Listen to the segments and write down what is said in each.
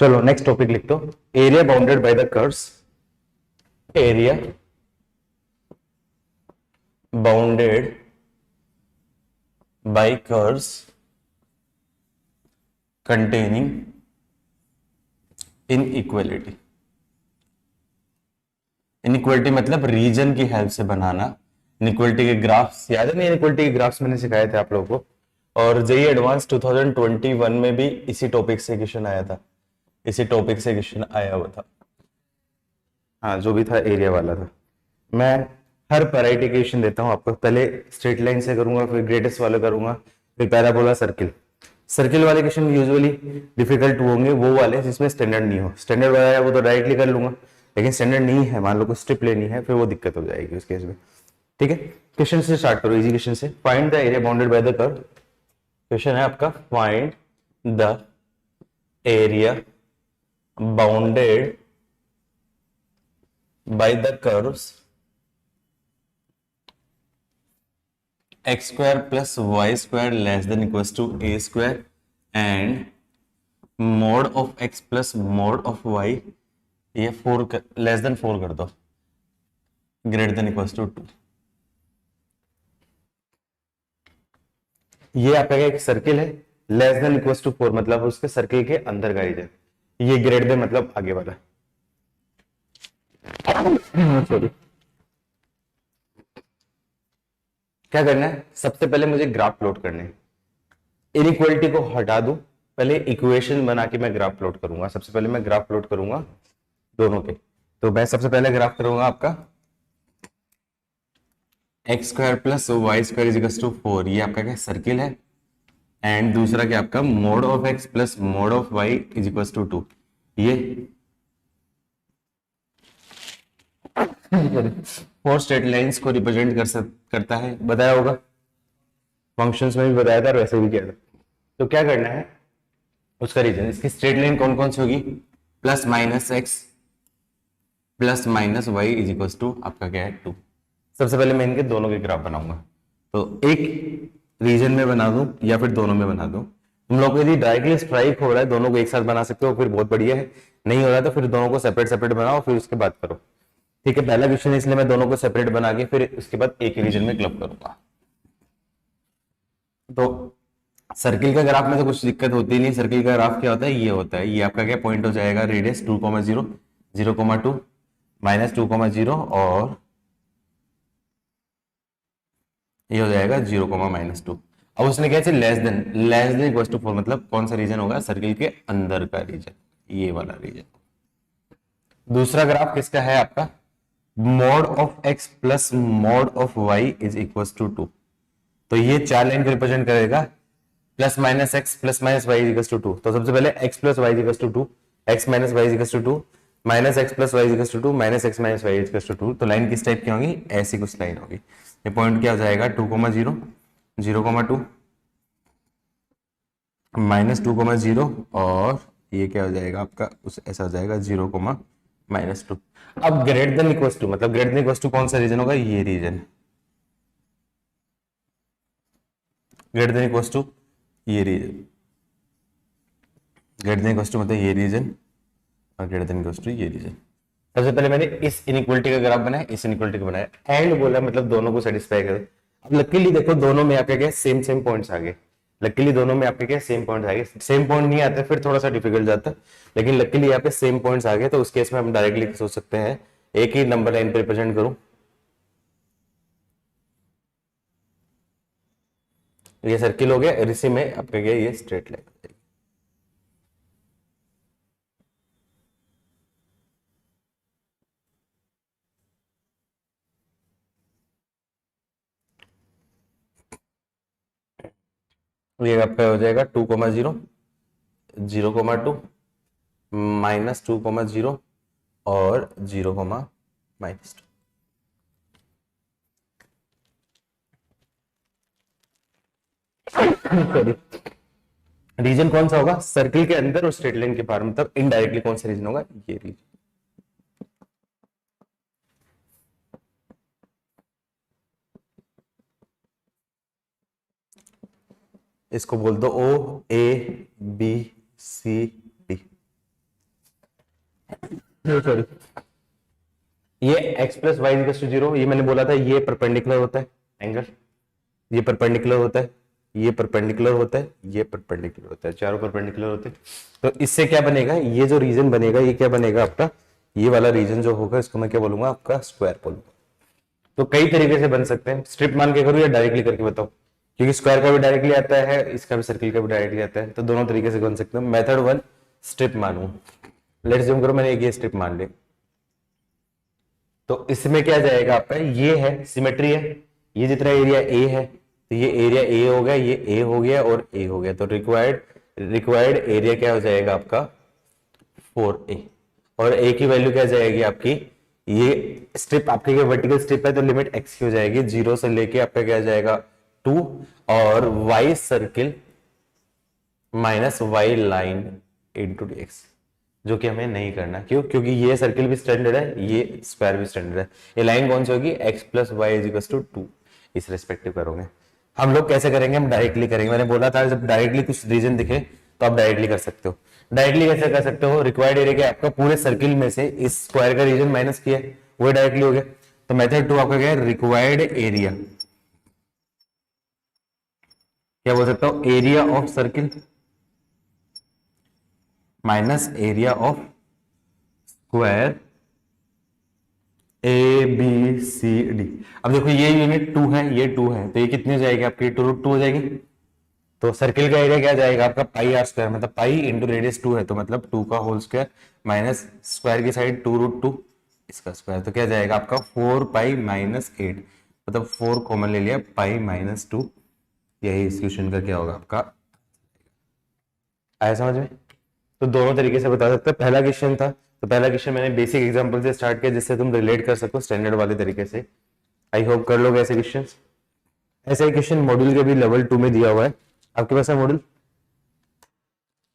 चलो next topic लिख दो। Area bounded by the curves, area bounded bye curves containing inequality. Inequality मतलब reason की हेल्प से बनाना। इनइक्वालिटी के ग्राफ्स याद है ना? इनइक्वालिटी के ग्राफ्स मैंने सिखाए थे आप लोगों को, और जेईई एडवांस 2021 में भी इसी टॉपिक से क्वेश्चन आया था, इसी टॉपिक से क्वेश्चन आया हुआ था। हाँ, जो भी था एरिया वाला था। मैं हर वैरायटी के क्वेश्चन देता हूँ आपको। पहले स्ट्रेट लाइन से करूंगा, फिर ग्रेटेस्ट वाले करूंगा, फिर पैराबोला, सर्किल। सर्किल वाले क्वेश्चन यूजुअली डिफिकल्ट होंगे, वो वाले जिसमें स्टैंडर्ड नहीं हो। स्टैंडर्ड वाला है वो तो डायरेक्टली कर लूंगा, लेकिन स्टैंडर्ड नहीं है, मान लो को स्ट्रिप लेनी है, फिर वो दिक्कत हो जाएगी उस केस में। ठीक है, क्वेश्चन से स्टार्ट करो, इजी क्वेश्चन से। Find the area bounded by the curve. Question है आपका, find the area bounded by the curves x square plus y square less than equals to a square and mod of x plus mod of y, ये 4 less than 4 कर दो, greater than equals to 2। ये आपका एक circle है, less than equals to 4 मतलब उसके circle के अंदर का रीजन, ये ग्रेटर देन मतलब आगे वाला। सॉरी, क्या करना है? सबसे पहले मुझे ग्राफ प्लॉट करने हैं। इनइक्वालिटी को हटा दूं, पहले इक्वेशन बना के मैं ग्राफ प्लॉट करूंगा। सबसे पहले मैं ग्राफ प्लॉट करूंगा दोनों के। तो मैं सबसे पहले ग्राफ करूंगा आपका x square plus y square is to 4, ये आपका क्या सर्किल है। एंड दूसरा क्या आपका mode of x plus mod of y is equal to 2, ये 4 स्ट्रेट लाइंस को रिप्रेजेंट करता है, बताया होगा, फंक्शंस में भी बताया था और वैसे भी किया था। तो क्या करना है, उसका रीजन, इसकी स्ट्रेट लाइन कौन कौन सी होगी? Plus minus x plus minus y is equal to आपका क्या है 2। सबसे पहले मैं इनके दोनों के ग्राफ बनाऊंगा, तो एक रीजन में बना दूं या फिर दोनों में बना दूं। तुम लोग को यदि डायरेक्टली स्ट्राइक हो रहा है, दोनों को एक साथ बना सकते हो, फिर बहुत बढ़िया है। नहीं हो रहा है तो फिर दोनों को सेपरेट सेपरेट बनाओ, फिर उसके बाद करो। ठीक है, पहला क्वेश्चन है इसलिए मैं दोनों को सेपरेट बना के फिर उसके बाद एक ही रीजन में क्लब करूंगा। तो सर्किल का ग्राफ में तो कुछ दिक्कत होती नहीं। सर्किल का ग्राफ क्या होता है? ये होता है, ये आपका क्या पॉइंट हो जाएगा, रेडियस 2,0, 0,2, -2,0 और ये हो जाएगा 0,-2। अब उसने क्या, लेस देन इक्वल टू 4 मतलब कौन सा रीजन होगा? सर्किल के अंदर का रीजन, ये वाला रीजन। दूसरा ग्राफ किसका है आपका? Mode of x plus mod of y is equal to 2। तो ये 4 लाइन को रिप्रेजेंट करेगा, plus minus x plus minus y equal to 2। तो सबसे पहले x plus y equal to 2, x minus y equal to 2, minus x plus y equal to 2, minus x minus y equal to 2। तो line किस type की होगी? ऐसी कुछ line होगी। ये पॉइंट क्या हो जाएगा? 2,0, 0,2, -2,0 और ये क्या हो जाएगा आपका? उस ऐसा हो जाएगा 0,-2। अब ग्रेटर देन इक्वल टू मतलब ग्रेटर देन इक्वल टू कौन सा रीजन होगा? ये region, greater than equal to ये region, greater than equal to मतलब ये रीजन और ग्रेटर देन इक्वल टू ये रीजन। सबसे पहले मैंने इस इनइक्वालिटी का ग्राफ बनाया, इस इनइक्वालिटी का बनाया, एंड बोला मतलब दोनों को सेटिस्फाई करो। अब लकीली देखो दोनों में आपके क्या सेम सेम पॉइंट्स आ गए। लकीली दोनों में आपके क्या सेम पॉइंट्स आ गए। सेम पॉइंट नहीं आते फिर थोड़ा सा डिफिकल्ट जाता है, लेकिन लकीली यहाँ पे सेम पॉइंट्स आ गए। तो उस केस में हम डायरेक्टली सोच सकते हैं एक ही नंबर लाइन पे रिप्रेजेंट करूं, ये सर्किल हो गया और इसी में आपका क्या ये स्ट्रेट लाइन हो जाएगी। ये आपका हो जाएगा 2,0, 0,2, -2,0 और 0,-2। सॉरी, रीजन कौन सा होगा? सर्किल के अंदर और स्ट्रेट लाइन के बाहर, मतलब इनडायरेक्टली कौन सा रीजन होगा? ये रीजन। इसको बोल दो O A B C D. Sorry, ये x plus y equal to 0, ये मैंने बोला था ये परपेंडिकुलर होता है एंगल, ये परपेंडिकुलर होता है, ये परपेंडिकुलर होता है, ये परपेंडिकुलर होता है, चारों परपेंडिकुलर होते हैं। तो इससे क्या बनेगा, ये जो रीजन बनेगा ये क्या बनेगा आपका, ये वाला रीजन जो होगा इसको मैं क्या बोलूंगा, आपका स्क्वायर बोलूंगा। तो कई तरीके से बन सकते हैं, स्ट्रिप मान के करूँ या डायरेक्टली करके बताओ, क्योंकि स्क्वायर का भी डायरेक्टली आता है, इसका भी सर्किल का भी डायरेक्टली आता है, तो दोनों तरीके से बन सकते हैं। मेथड 1 स्ट्रिप मानू, लेट्स जूम करो, मैंने एक ये स्ट्रिप मान ली, तो इसमें क्या जाएगा आपका, ये है सिमेट्री है, ये जितना एरिया ए है तो ये एरिया ए हो गया, ये ए हो गया और ए हो गया, तो रिक्वायर्ड एरिया क्या हो जाएगा आपका 4a, और ए की वैल्यू क्या जाएगी आपकी, ये स्ट्रिप आपकी वर्टिकल स्ट्रिप है तो लिमिट x की हो जाएगी 0 से लेके आपका क्या जाएगा 2, और y circle minus y line into dx, जो कि हमें नहीं करना, क्यों, क्योंकि ये सर्किल भी स्टैंडर्ड है, ये स्क्वायर भी स्टैंडर्ड है। ये लाइन कौन सी होगी, x plus y is equal to 2, इस रेस्पेक्टिव करोगे। हम लोग कैसे करेंगे, हम डायरेक्टली करेंगे, मैंने बोला था जब डायरेक्टली कुछ रीजन दिखे तो आप डायरेक्टली कर सकते हो। डायरेक्टली कैसे कर सकते हो, रिक्वायर्ड एरिया क्या आपका, पूरे सर्किल में से इस स्क्वायर का रीजन माइनस किया, वो डायरेक्टली हो गया। तो मेथड 2 आपका क्या है, रिक्वायर्ड एरिया, क्या बोल सकता हूं, area of circle minus area of square A B C D. अब देखो ये यूनिट 2 है, ये 2 है, तो ये कितनी हो जाएगी आपकी 2√2 हो जाएगी। तो सर्किल का एरिया क्या जाएगा आपका पाई आर स्क्वायर, मतलब पाई इंटू रेडियस 2 है, तो मतलब 2 का होल स्क्वायर माइनस स्क्वायर की साइड 2√2 इसका स्क्वायर, तो क्या जाएगा आपका 4 पाई माइनस 8, मतलब 4 कॉमन ले लिया, पाई माइनस 2, यही इस क्वेश्चन का क्या होगा आपका, आया समझ में। तो दोनों तरीके से बता सकते हैं। पहला क्वेश्चन था, तो पहला क्वेश्चन मैंने बेसिक एग्जांपल से स्टार्ट किया जिससे तुम रिलेट कर सको स्टैंडर्ड वाले तरीके से। आई होप कर लोगे ऐसे क्वेश्चन। ऐसा ही क्वेश्चन मॉड्यूल के भी लेवल 2 में दिया हुआ है, आपके पास है मॉड्यूल,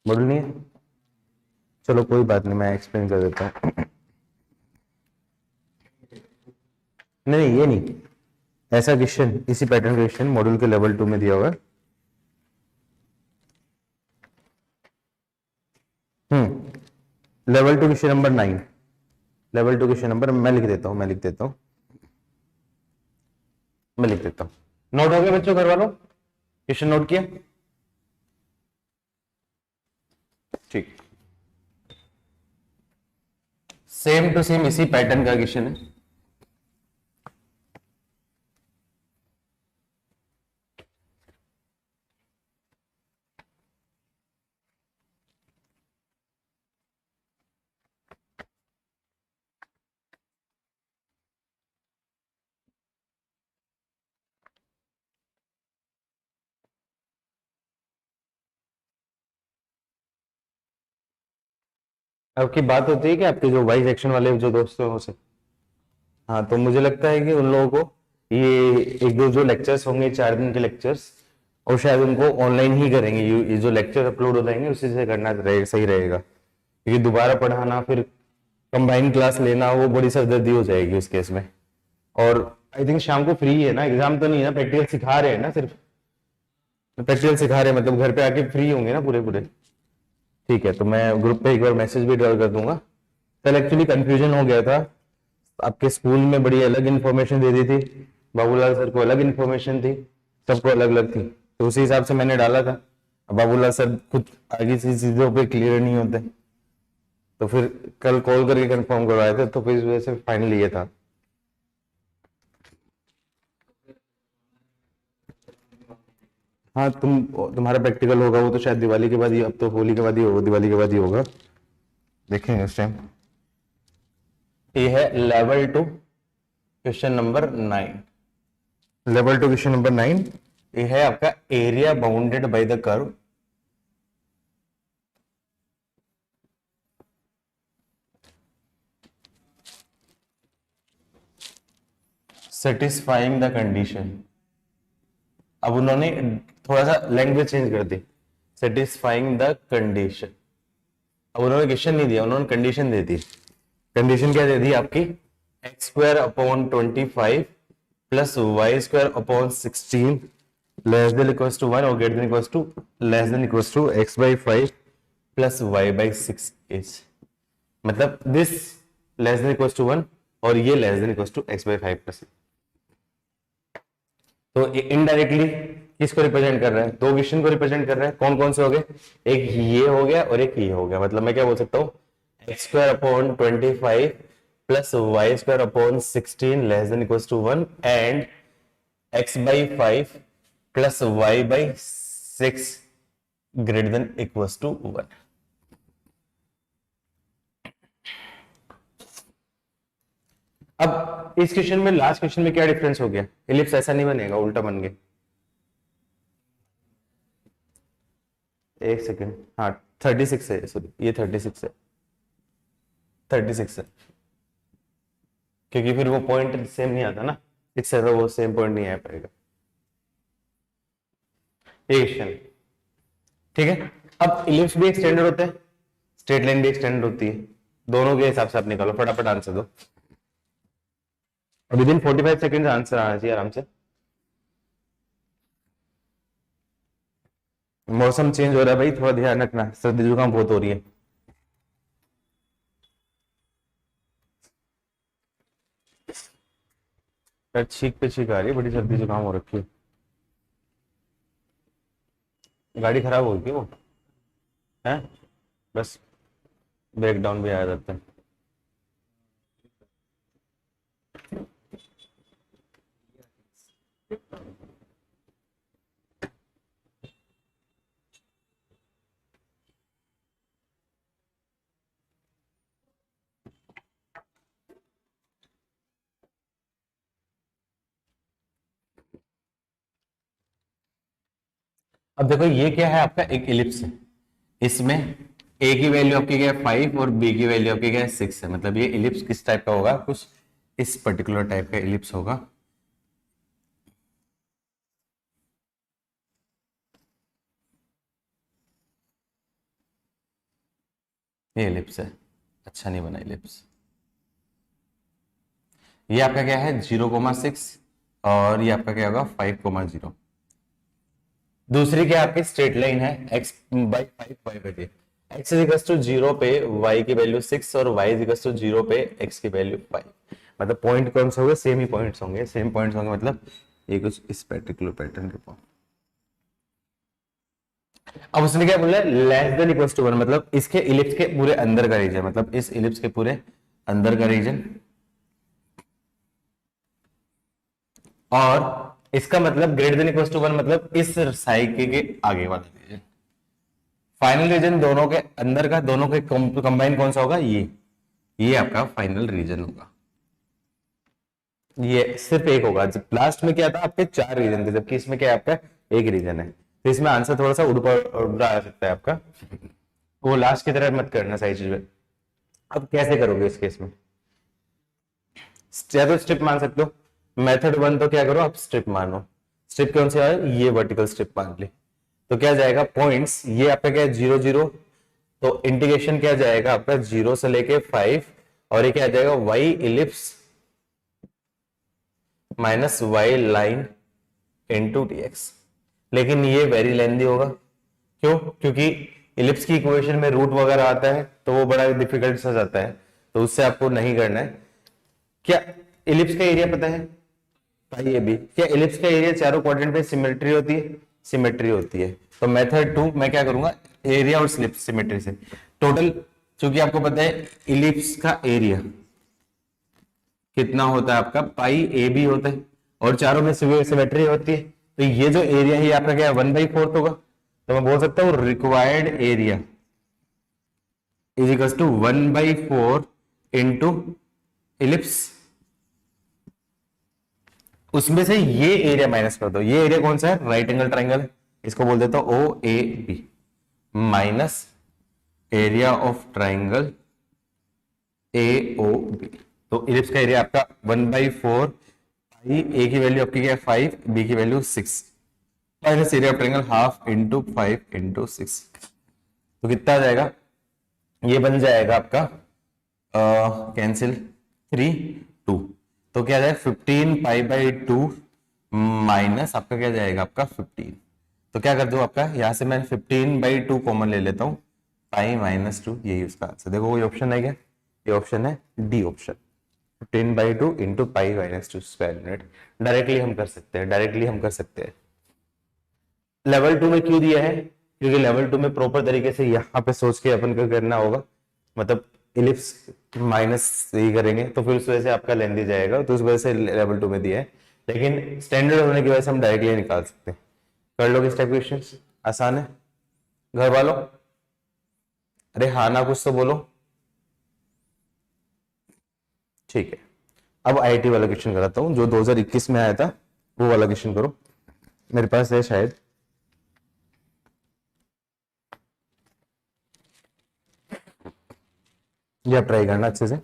मॉड्यूल नहीं है, चलो कोई बात नहीं, मैं एक्सप्लेन कर देता हूँ। नहीं ये नहीं, ऐसा क्वेश्चन इसी पैटर्न क्वेश्चन मॉड्यूल के लेवल 2 में दिया हुआ है। Level 2 question number 9, level 2 question number मैं लिख देता हूं, मैं लिख देता हूं, मैं लिख देता हूं। नोट हो गया बच्चों, करवा लो, क्वेश्चन नोट किया, ठीक, सेम टू सेम इसी पैटर्न का क्वेश्चन है। आपकी बात होती है कि आपके जो वाई सेक्शन वाले जो दोस्त हैं उसे, हाँ, तो मुझे लगता है कि उन लोगों को ये एक दो जो लेक्चर्स होंगे 4 दिन के लेक्चर्स, और शायद उनको ऑनलाइन ही करेंगे, ये जो लेक्चर अपलोड हो जाएंगे उसी से करना सही रहेगा, क्योंकि दोबारा पढ़ाना फिर कंबाइन क्लास लेना वो बड़ी सरदर्दी हो जाएगी उस केस में। और आई थिंक शाम को फ्री है ना, एग्जाम तो नहीं है ना, प्रैक्टिकल सिखा रहे हैं ना, सिर्फ प्रैक्टिकल सिखा रहे हैं, मतलब घर पे आके फ्री होंगे ना पूरे पूरे। ठीक है, तो मैं ग्रुप पे एक बार मैसेज भी डाल कर दूंगा। कल एक्चुअली कंफ्यूजन हो गया था, आपके स्कूल में बड़ी अलग इन्फॉर्मेशन दे दी थी, बाबूलाल सर को अलग इन्फॉर्मेशन थी, सबको अलग अलग थी, तो उसी हिसाब से मैंने डाला था। बाबूलाल सर खुद आगे की चीजों पे क्लियर नहीं होते, तो फिर कल कॉल करके कंफर्म करवाए थे, तो फिर इस वजह से फाइनल ये था। हाँ, तुम्हारा प्रैक्टिकल होगा वो तो शायद दिवाली के बाद ही, अब तो होली के बाद ही होगा, दिवाली के बाद ही होगा, देखेंगे उस टाइम। ये है level 2 question number 9, level 2 question number 9, ये है आपका area bounded by the curve satisfying the condition. अब उन्होंने थोड़ा सा लैंग्वेज चेंज कर दी, सेटिस्फाइंग द कंडीशन। अब उन्होंने क्वेश्चन नहीं दिया, उन्होंने कंडीशन दे दी। कंडीशन क्या दे दी आपकी, x square upon 25 plus y square upon 16 less than equals to 1 और greater than equals to less than equals to x by 5 plus y by 6 is, मतलब this less than equal to 1 और ये less than equal to x by 5 plus. तो indirectly किसको represent कर रहा है? दो क्वेश्चन को रिप्रेजेंट कर रहा है। कौन कौन से हो गए? एक ये हो गया और एक ये हो गया। मतलब मैं क्या बोल सकता हूँ, x square upon 25 plus y square upon 16 less than equal to 1 and x by 5 plus y by 6 greater than equal to 1। अब इस क्वेश्चन में लास्ट क्वेश्चन में क्या डिफरेंस हो गया? इलिप्स ऐसा नहीं बनेगा, उल्टा बन गया। एक सेकेंड, हाँ 36 है, सॉरी ये 36 है, 36 है, क्योंकि फिर वो पॉइंट सेम नहीं आता ना, 6 है तो वो सेम पॉइंट नहीं आ पाएगा। ये क्वेश्चन ठीक है। अब इलिप्स भी एक्सटेंडेड होते हैं, स्ट्रेट लाइन भी एक्सटेंडेड होती है, दोनों के हिसाब से आप निकालो, फटाफट आंसर दो। विद इन 45 सेकेंड आंसर आना चाहिए आराम से। मौसम चेंज हो रहा है भाई, थोड़ा ध्यान रखना, सर्दी जुकाम बहुत हो रही है। छींक पे छींक आ रही है, बड़ी सर्दी जुकाम हो रखी है। गाड़ी खराब हो गई वो है, बस ब्रेकडाउन भी आ जाता है। अब देखो ये क्या है, आपका एक इलिप्स है, इसमें ए की वैल्यू आपकी क्या है 5 और बी की वैल्यू आपकी क्या है 6 है। मतलब ये इलिप्स किस टाइप का होगा? कुछ इस पर्टिकुलर टाइप का इलिप्स होगा। ये इलिप्स है, अच्छा नहीं बना इलिप्स। ये आपका क्या है 0,6 और ये आपका क्या होगा 5,0। दूसरी क्या आपकी स्ट्रेट लाइन है x by 5 y by 3। x is equal to 0 पे y की वैल्यू 6 और y इज इक्वल टू 0 पे x की वैल्यू 5। मतलब पॉइंट कौन से होंगे? सेम ही पॉइंट्स होंगे, सेम पॉइंट्स होंगे, मतलब ये कुछ इस पर्टिकुलर पैटर्न के पॉइंट। अब उसने क्या बोला? लेस देन इक्वल टू 1, मतलब इसके इलिप्स के पूरे अंदर का रीजन, मतलब इस इलिप्स के पूरे अंदर का रीजन, और इसका मतलब ग्रेटर देन इक्वल टू 1 मतलब इस साइकिल के आगे वाला रीजन। फाइनल रीजन दोनों के अंदर का, दोनों के कंबाइन कौन सा होगा? ये आपका फाइनल रीजन होगा। ये सिर्फ एक होगा। जब लास्ट में क्या था आपके 4 रीजन थे, जबकि इसमें क्या है आपका एक रीजन है। तो इसमें आंसर थोड़ा सा उड़ा आ सकता है आपका, वो लास्ट की तरह मत करना सही चीज में। अब कैसे करोगे इस केस में? या तो स्ट्रिप मान सकते हो, मेथड 1 तो क्या करो आप स्ट्रिप मानो। स्ट्रिप कौन सी है? ये वर्टिकल स्ट्रिप मान ली। तो क्या जाएगा पॉइंट्स, ये आपका क्या है 0 0, तो इंटीग्रेशन क्या जाएगा आपका 0 से लेके 5, और ये क्या जाएगा y ellipse minus y line into dx। लेकिन ये वेरी लेंदी होगा, क्यों? क्योंकि इलिप्स की इक्वेशन में रूट वगैरह आता है तो वो बड़ा डिफिकल्ट सा जाता है, तो उससे आपको नहीं करना है। क्या इलिप्स का एरिया पता है? पाई ए बी। क्या इलिप्स का एरिया चारों क्वाड्रेंट पे सिमेट्री होती है? सिमेट्री होती है। तो मेथड 2 मैं क्या करूंगा, एरिया और सिमेट्री से टोटल, चूंकि आपको पता है इलिप्स का एरिया कितना होता है आपका पाई ए बी होता है, और चारों में सिमेट्री होती है, तो ये जो एरिया है आपका क्या है 1/4 होगा। तो मैं बोल सकता हूँ required area is equal to 1/4 into ellipse. उसमें से ये एरिया माइनस कर दो, ये एरिया कौन सा है? राइट एंगल ट्राइंगल, इसको बोल देता हूं O A B, minus area of triangle A O B. तो इलिप्स का एरिया आपका 1/4, ए की वैल्यू आपकी क्या है 5, बी की value 6, minus area of triangle half into 5 into 6। तो कितना आ जाएगा? ये बन जाएगा आपका कैंसिल 3 2, तो क्या जाएगा 15 पाई बाई 2 माइनस आपका क्या जाएगा आपका 15। तो क्या कर दो आपका, यहां से मैं 15/2 कॉमन ले लेता हूँ, पाई माइनस 2, यही उसका आंसर। देखो कोई ऑप्शन है क्या? ये ऑप्शन है D option, 10/2 into pi minus 2 square unit. Directly हम कर सकते हैं, डायरेक्टली हम कर सकते हैं। लेवल 2 में क्यों दिया है, क्योंकि लेवल 2 में प्रॉपर तरीके से यहाँ पे सोच के अपन को करना होगा, मतलब इलिप्स माइनस ये करेंगे तो फिर उस वजह से आपका लेंदी जाएगा, तो उस वजह से लेवल 2 में दिया है। लेकिन स्टैंडर्ड होने की वजह से हम डायरेक्टली निकाल सकते हैं। कर लोगे इस टाइप क्वेश्चन, आसान है घर वालों? अरे हाँ ना, कुछ तो बोलो। ठीक है, अब आईआईटी वाला क्वेश्चन कराता हूँ जो 2021 में आया था, वो वाला क्वेश्चन करो, मेरे पास है शायद। ये आप ट्राई करना अच्छे से।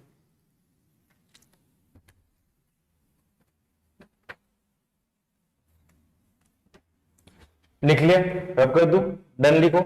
लिख लिया? रब कर दूं? डन लिखो।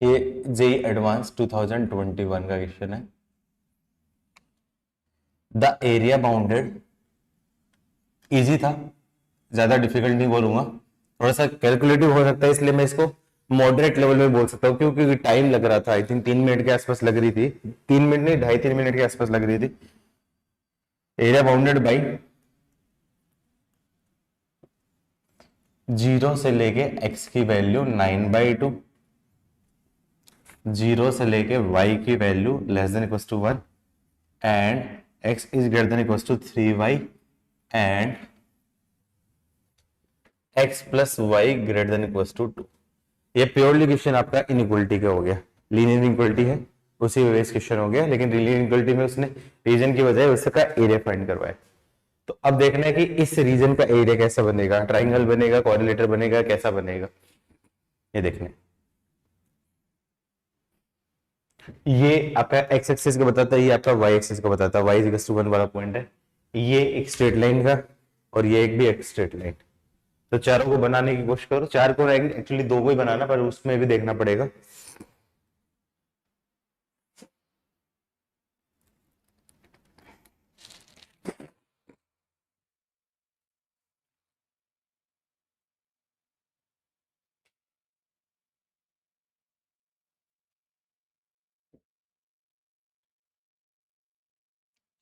ये जेई एडवांस 2021 का क्वेश्चन है। द एरिया बाउंडेड, इजी था, ज्यादा डिफिकल्ट नहीं बोलूंगा, थोड़ा सा कैलकुलेटिव हो सकता है, इसलिए मैं इसको मॉडरेट लेवल में बोल सकता हूँ, क्योंकि टाइम लग रहा था, आई थिंक 3 मिनट के आसपास लग रही थी, 3 मिनट नहीं, 2.5-3 मिनट के आसपास लग रही थी। एरिया बाउंडेड बाई 0 से लेके x की वैल्यू 9/2, 0 से लेके y की value less than equal to 1 and x is greater than equal to 3y and x plus y greater than equal to 2। ये प्योरली क्वेश्चन आपका इनइक्वलिटी का हो गया, लीनियर इनइक्वलिटी है, उसी बेस क्वेश्चन हो गया, लेकिन लीनियर इनइक्वलिटी में उसने रीजन की बजाय उसका एरिया फाइंड करवाया। तो अब देखना है कि इस रीजन का एरिया कैसा बनेगा, ट्राइंगल बनेगा, कोरिलेटर बनेगा, कैसा बनेगा, ये देखना है। ये आपका एक्स एक्सिस का बताता है, ये आपका वाई एक्सिस का बताता है, y = 1 वाला पॉइंट है, ये एक स्ट्रेट लाइन का और ये एक भी एक स्ट्रेट लाइन। तो चारों को बनाने की कोशिश करो, चार को एक्चुअली दो को ही बनाना, पर उसमें भी देखना पड़ेगा।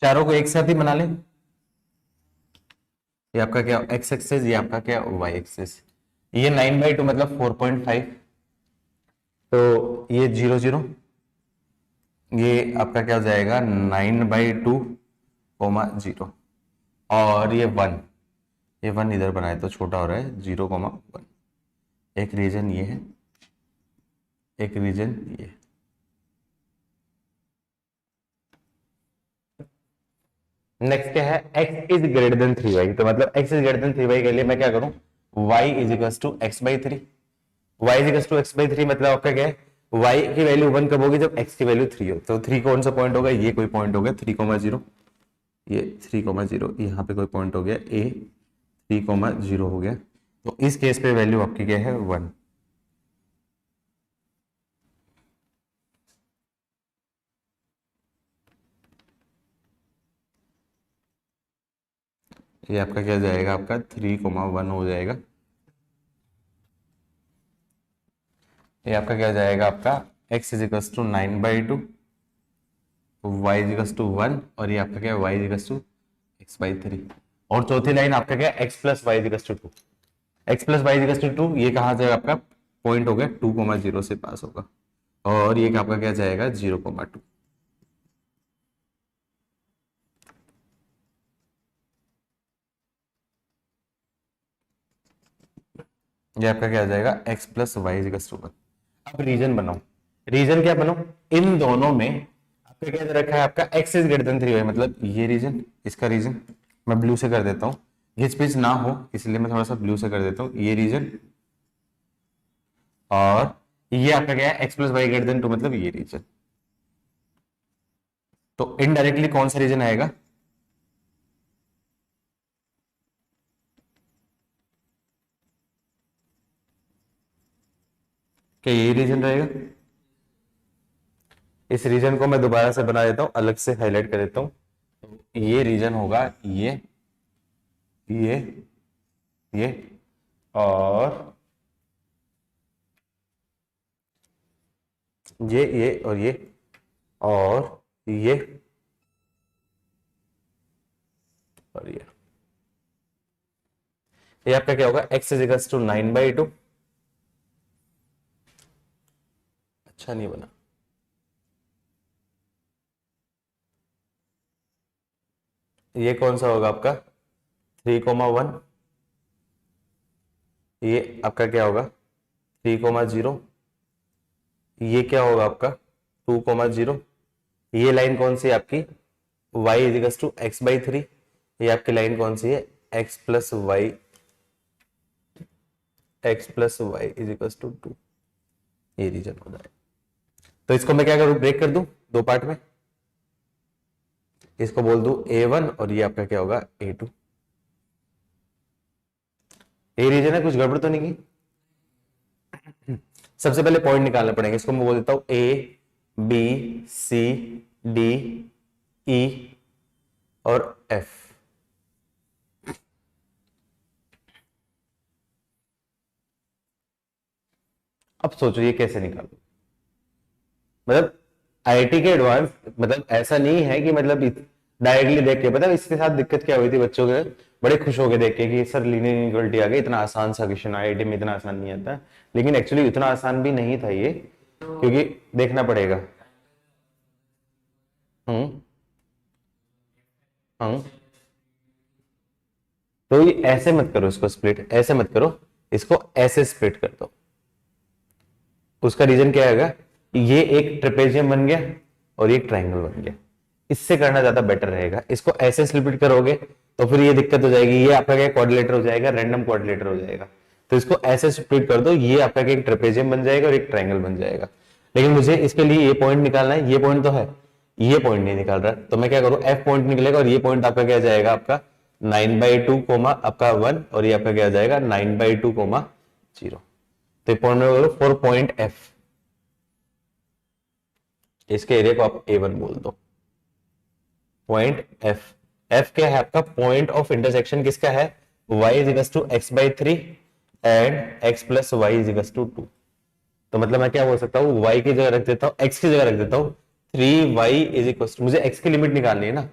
चारों को एक साथ ही बना लें। ये आपका क्या एक्स एक्सिस, ये आपका क्या वाई एक्सिस। ये 9/2 मतलब 4.5, तो ये 0 0, ये आपका क्या हो जाएगा 9/2, 0, और ये 1, ये 1 इधर बनाए तो छोटा हो रहा है, 0, 1। एक रीजन ये है, एक रीजन ये। नेक्स्ट क्या है, x is greater then 3y, तो मतलब x is greater then 3y के लिए मैं क्या करूं, y is equal to x/3। y is equal to x/3 मतलब आपका क्या है, y की वैल्यू 1 कब होगी, जब x की वैल्यू 3 हो। तो 3 कौन सा पॉइंट होगा, ये कोई पॉइंट हो गया 3,0, ये 3,0, यहाँ पे कोई पॉइंट हो गया a, 3,0 हो गया। तो इस केस पे वैल्यू आपकी क्या है 1। ये आपका क्या जाएगा, आपका 3,1 हो जाएगा। ये आपका क्या जाएगा, आपका x is equal to 9/2, y is equal to 1, और ये आपका क्या y is equal to x/3। और चौथी लाइन आपका क्या x plus y is equal to 2, x plus y is equal to 2, ये कहाँ जाएगा, आपका पॉइंट हो गया 2,0 से पास होगा, और ये आपका क्या जाएगा 0,2। ये आपका क्या आ जाएगा x plus y is equal to 1। अब रीजन बनाओ, रीजन क्या बनाओ, इन दोनों में आपका क्या दे रखा है, आपका x is greater then 3y, मतलब ये रीजन, इसका रीजन मैं ब्लू से कर देता हूँ, घिच पिच ना हो इसलिए मैं थोड़ा सा ब्लू से कर देता हूँ, ये रीजन, और ये आपका क्या है, x plus y greater than 2, मतलब ये रीजन। तो इनडायरेक्टली कौन सा रीजन आएगा, क्या ये रीजन रहेगा? इस रीजन को मैं दोबारा से बना देता हूं, अलग से हाईलाइट कर देता हूं। ये रीजन होगा ये ये और ये और ये और ये और ये आपका क्या होगा, x इज इक्वल्स टू 9/2। अच्छा नहीं बना, ये कौन सा होगा आपका 3,1, ये आपका क्या होगा 3,0, ये क्या होगा आपका 2,0, ये लाइन कौन सी है आपकी y is equals to x/3, ये आपकी लाइन कौन सी है x plus y is equals to 2, ये रीजन हो जाए। तो इसको मैं क्या करूं, ब्रेक कर दूं दो पार्ट में, इसको बोल दूं A1 और ये आपका क्या होगा A2। ये रीजन है, कुछ गड़बड़ तो नहीं की? सबसे पहले पॉइंट निकालने पड़ेंगे, इसको मैं बोल देता हूं A B C D E और F। अब सोचो ये कैसे निकालू, मतलब आईआईटी के एडवांस, मतलब ऐसा नहीं है कि मतलब डायरेक्टली देख के, पता है इसके साथ दिक्कत क्या हुई थी बच्चों के, बड़े खुश हो गए देख के कि सर लीनियर इनइक्वालिटी आ गई, इतना आसान सा क्वेश्चन, आईआईटी में इतना आसान नहीं आता, लेकिन एक्चुअली इतना आसान भी नहीं था ये, क्योंकि देखना पड़ेगा। हम्म हम्म तो ये ऐसे मत करो, इसको स्प्लिट ऐसे मत करो, इसको ऐसे स्प्लिट कर दो। उसका रीजन क्या आएगा, ये एक ट्रेपेजियम बन गया और ये एक ट्रायंगल बन गया, इससे करना ज्यादा बेटर रहेगा। इसको ऐसे स्प्लिट करोगे तो फिर ये दिक्कत हो जाएगी, ये आपका क्या क्वाड्रिलेटर हो जाएगा, रैंडम क्वाड्रिलेटर हो जाएगा। तो इसको ऐसे स्प्लिट कर दो, ये आपका एक ट्रेपेजियम बन जाएगा और एक ट्रायंगल बन जाएगा। लेकिन मुझे इसके लिए ये पॉइंट निकालना है, ये पॉइंट तो है, ये पॉइंट नहीं निकाल रहा, तो मैं क्या करूं, एफ पॉइंट निकलेगा और ये पॉइंट आपका क्या जाएगा, आपका 9/2 कोमा आपका 1 और ये आपका क्या जाएगा 9/2 कोमा 0। तो पॉइंट में बोलो 4 पॉइंट एफ, इसके एरिया को आप A1 बोल दो, पॉइंट एफ। एफ क्या है आपका, पॉइंट ऑफ इंटरसेक्शन किसका है, y is equals to x/3 and x plus y is equals to 2। तो मतलब मैं क्या बोल सकता हूँ, y की जगह रख देता हूँ, x की जगह रख देता हूँ 3y इज इक्वल्स टू, मुझे x की लिमिट निकालनी है ना,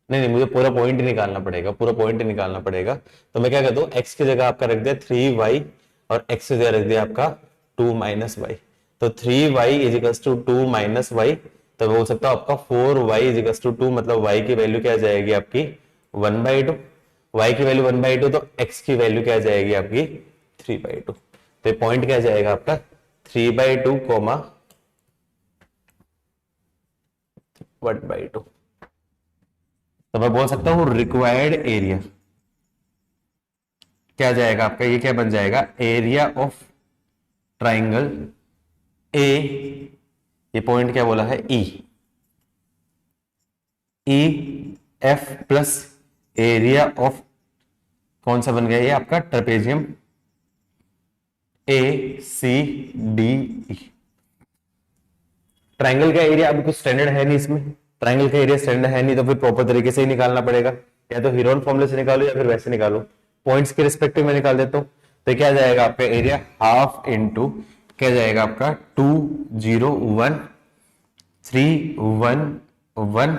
नहीं मुझे पूरा पॉइंट ही निकालना पड़ेगा, पूरा पॉइंट ही निकालना पड़ेगा। तो मैं क्या करता हूँ, x की जगह आपका रख दिया 3y और x की जगह रख दिया आपका 2 माइनस वाई। तो 3y is equals to 2 minus y, तो बोल सकता हूँ आपका 4y इज इक्वल्स टू 2, मतलब y की वैल्यू क्या जाएगी आपकी 1/2, y की वैल्यू 1/2, तो x की वैल्यू क्या जाएगी आपकी 3/2। तो पॉइंट क्या जाएगा आपका 3/2 कोमा 1/2। तो मैं बोल सकता हूं रिक्वायर्ड एरिया क्या जाएगा आपका, ये क्या बन जाएगा, एरिया ऑफ ट्राइंगल ए, ये पॉइंट क्या बोला है E F plus area of कौन सा बन गया, ये आपका ट्रेपेजियम ए सी डी ई। ट्राइंगल का एरिया अब कुछ स्टैंडर्ड है नहीं, इसमें ट्राइंगल का एरिया स्टैंडर्ड है नहीं, तो फिर प्रॉपर तरीके से ही निकालना पड़ेगा, या तो हीरोन फॉर्मूले से निकालो या फिर वैसे निकालो, पॉइंट्स के रिस्पेक्टिव में निकाल देता हूं। तो क्या जाएगा आपका एरिया हाफ इनटू क्या जाएगा आपका 201,311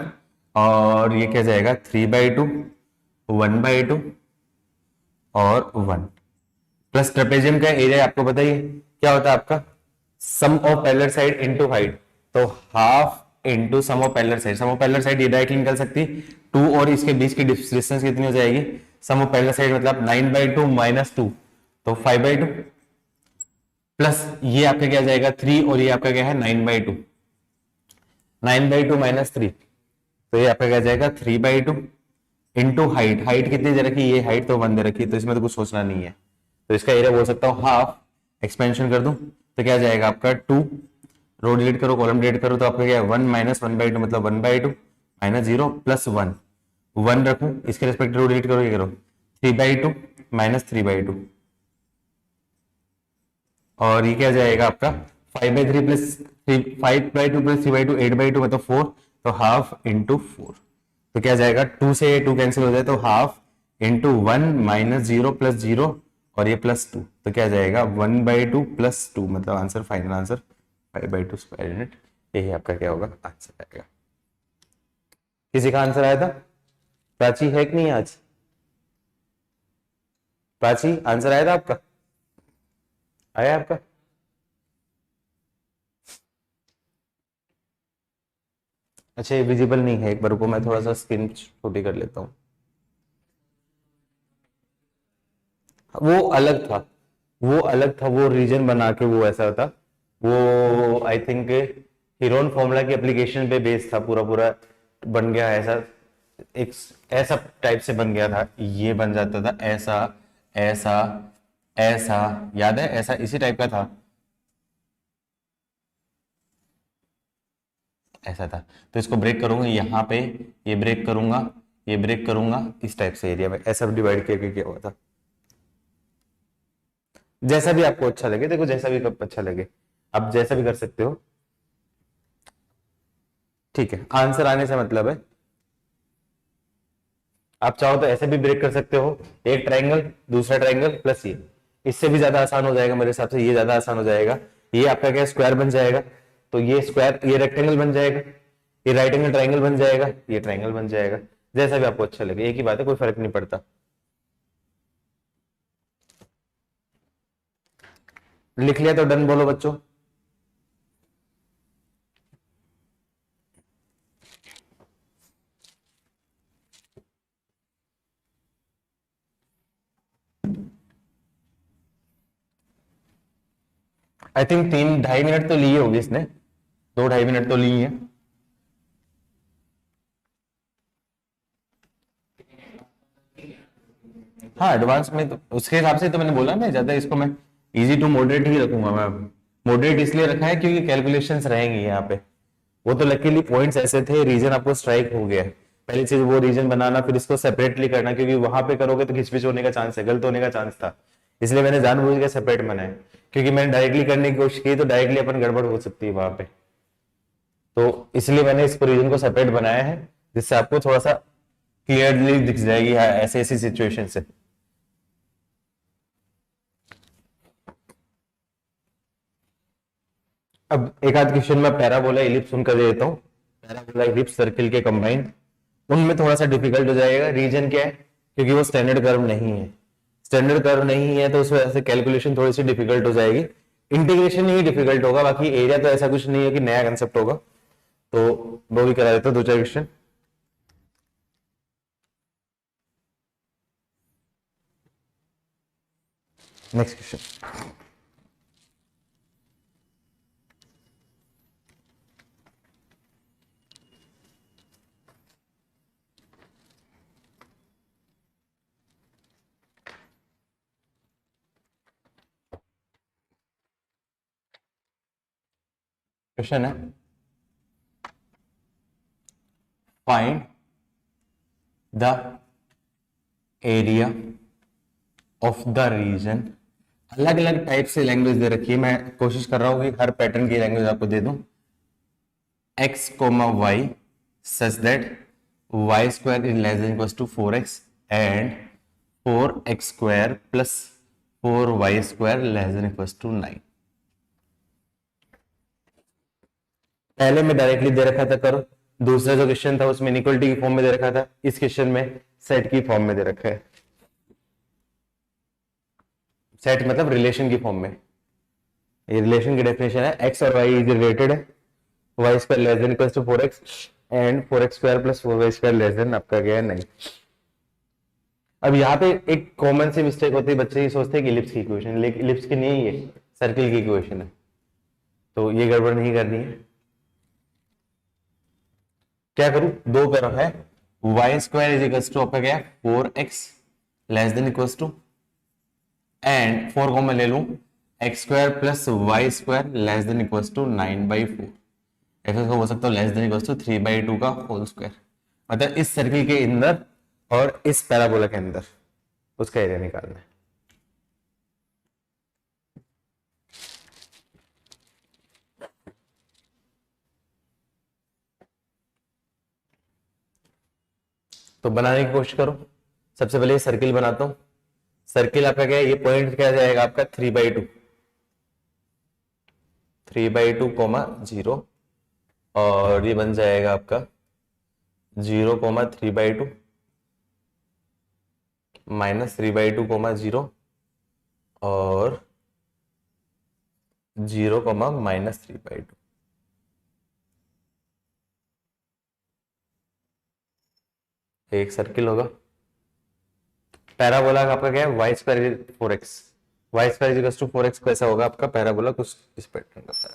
और ये क्या जाएगा 3/2 1/2 और 1 प्लस ट्रेपेजियम का एरिया आपको बताइए क्या होता है आपका sum of parallel side into height, तो half into sum of parallel side, sum of parallel side ये डायरेक्टली निकल सकती 2 और इसके बीच की डिस्टेंस कितनी हो जाएगी, सम ऑफ पैरेलल साइड मतलब 9/2 माइनस 2 तो 5/2 प्लस ये आपका क्या जाएगा 3 और ये आपका क्या है 9/2, 9/2 माइनस 3, तो ये आपका क्या जाएगा 3/2 इंटू हाइट। हाइट कितनी दे रखी है, ये हाइट तो 1 दे रखी है, तो इसमें तो कुछ सोचना नहीं है, तो इसका एरिया बोल सकता हूँ हाफ। एक्सपेंशन कर दूं तो क्या जाएगा आपका 2, रो डिलीट करो कॉलम डिलीट करो तो आपका क्या है 1 माइनस 1/2 मतलब 1/2 माइनस 0 प्लस 1, 1 रखूं इसके रेस्पेक्ट रो डिलीट करो, ये करो 3/2 माइनस 3/2, और ये क्या जाएगा आपका 5/3 प्लस 5/2 प्लस 3/2 8/2 मतलब 4, तो हाफ इंटू 4, तो क्या जाएगा 2 से 2 कैंसिल हो जाए तो हाफ इंटू 1 माइनस 0 प्लस 0 और ये प्लस 2, तो क्या जाएगा 1/2 प्लस 2 मतलब answer final answer 5/2 square unit. यही आपका क्या होगा आंसर आएगा। किसी का आंसर आया था? प्राची है कि नहीं आज? प्राची आंसर आया था आपका? आया आपका? अच्छा ये विजिबल नहीं है, एक बार को मैं थोड़ा सा स्क्रीन छोटी कर लेता हूँ। वो अलग था, वो अलग था, वो रीजन बना के वो ऐसा था, वो आई थिंक हीरोन फॉर्मूला की एप्लीकेशन पे बेस्ड था, पूरा पूरा बन गया ऐसा, एक ऐसा टाइप से बन गया था, ये बन जाता था ऐसा ऐसा ऐसा, याद है ऐसा इसी टाइप का था, ऐसा था। तो इसको ब्रेक करूंगा यहाँ पे, ये ब्रेक करूंगा, ये ब्रेक करूंगा, इस टाइप से एरिया में ऐसा डिवाइड करके किया हुआ था। जैसा भी आपको अच्छा लगे, देखो जैसा भी अच्छा लगे आप जैसा भी कर सकते हो, ठीक है। आंसर आने से मतलब है, आप चाहो तो ऐसे भी ब्रेक कर सकते हो, एक ट्रायंगल दूसरा ट्रायंगल प्लस ये, इससे भी ज्यादा आसान हो जाएगा मेरे हिसाब से, ये ज्यादा आसान हो जाएगा। ये आपका क्या स्क्वायर बन जाएगा, तो ये स्क्वायर ये रेक्टेंगल बन जाएगा, ये राइट एंगल ट्रायंगल बन जाएगा, ये ट्रायंगल बन जाएगा, जैसा भी आपको अच्छा लगे, एक ही बात है, कोई फर्क नहीं पड़ता। लिख लिया तो डन बोलो बच्चों। आई थिंक 3-2.5 मिनट तो लिए होगी इसने, 2-2.5 मिनट तो लिए हैं। हाँ एडवांस में तो उसके हिसाब से तो मैंने बोला ना, ज्यादा इसको मैं इजी टू मॉडरेट ही रखूंगा। मैं मॉडरेट इसलिए रखा है क्योंकि कैलकुलेशंस रहेंगी यहाँ पे, वो तो लकीली पॉइंट्स ऐसे थे, रीजन आपको स्ट्राइक हो गया है। पहली चीज वो रीजन बनाना, फिर इसको सेपरेटली करना, क्योंकि वहां पे करोगे तो खिचपिच होने का चांस है, गलत होने का चांस था, इसलिए मैंने जानबूझ के सेपरेट बनाया, क्योंकि मैंने डायरेक्टली करने की कोशिश की तो डायरेक्टली अपन गड़बड़ हो सकती है वहां पे, तो इसलिए मैंने इसको रीजन को सेपरेट बनाया है, जिससे आपको थोड़ा सा क्लियरली दिख जाएगी हाँ, ऐसे ऐसी सिचुएशन से। अब एक आध क्वेश्चन में पैराबोला इलिप्स उनका दे देता हूँ, पैराबोला इलिप्स सर्किल के कंबाइन, उनमें थोड़ा सा डिफिकल्ट हो जाएगा। रीजन क्या है, क्योंकि वो स्टैंडर्ड कर्व नहीं है, स्टैंडर्ड कर्व नहीं है तो उस वजह से कैलकुलेशन थोड़ी सी डिफिकल्ट हो जाएगी, इंटीग्रेशन ही डिफिकल्ट होगा, बाकी एरिया तो ऐसा कुछ नहीं है कि नया कंसेप्ट होगा, तो वो भी करा देता हूँ 2-4 क्वेश्चन। नेक्स्ट क्वेश्चन, क्वेश्चन है find the area of the region. अलग अलग टाइप से लैंग्वेज दे रखी है, मैं कोशिश कर रहा हूं कि हर पैटर्न की लैंग्वेज आपको दे दूं। x, y such that y square is less than equals to 4x and 4x square plus 4y square less than equals to 9। पहले में डायरेक्टली दे रखा था करो, दूसरा जो क्वेश्चन था उसमें इनइक्वालिटी की फॉर्म में दे रखा था, इस क्वेश्चन में सेट की फॉर्म में दे रखा है। सेट मतलब रिलेशन की फॉर्म में, ये रिलेशन की डेफिनेशन है, x और y इज रिलेटेड है, y square less than equals to 4x and 4x square plus 4y square less than आपका क्या है 9। अब यहाँ पे एक कॉमन सी मिस्टेक होती है, बच्चे ये सोचते हैं कि इलिप्स की इक्वेशन, लेकिन इलिप्स की नहीं है, सर्किल की इक्वेशन है, तो ये गड़बड़ नहीं करनी है। क्या करूं, दो करो है, y square is equal to आपका क्या है 4x less than equal to, and 4 common ले लूं, x square plus y square less than equal to 9/4, ऐसा हो सकता है लेस देन इक्वल टू 3/2 का होल स्क्वायर, मतलब इस सर्किल के अंदर और इस पैराबोला के अंदर उसका एरिया निकालना है। तो बनाने की कोशिश करो। सबसे पहले सर्किल बनाता हूं। सर्किल आपका क्या है, ये पॉइंट क्या जाएगा आपका 3/2, 3/2 कोमा 0, और ये बन जाएगा आपका 0 कोमा 3/2 माइनस 3/2 कोमा 0 और 0 कोमा माइनस 3/2। एक सर्किल होगा। पैराबोला का आपका क्या है, y square 4x, y square equals to 4x कैसा होगा आपका पैराबोला, कुछ इस पैटर्न का है।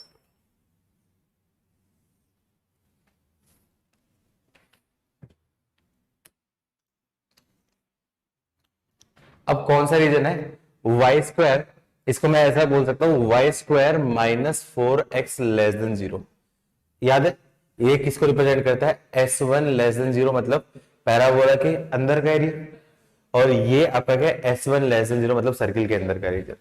अब कौन सा रीजन है, वाई स्क्वायर, इसको मैं ऐसा बोल सकता हूं y square minus 4x less than 0। याद है ये किसको रिप्रेजेंट करता है, S1 लेस देन 0, मतलब पैराबोला के अंदर का एरिया, और ये आपका क्या है S1 लेस देन 0 मतलब सर्किल के अंदर का रीजन,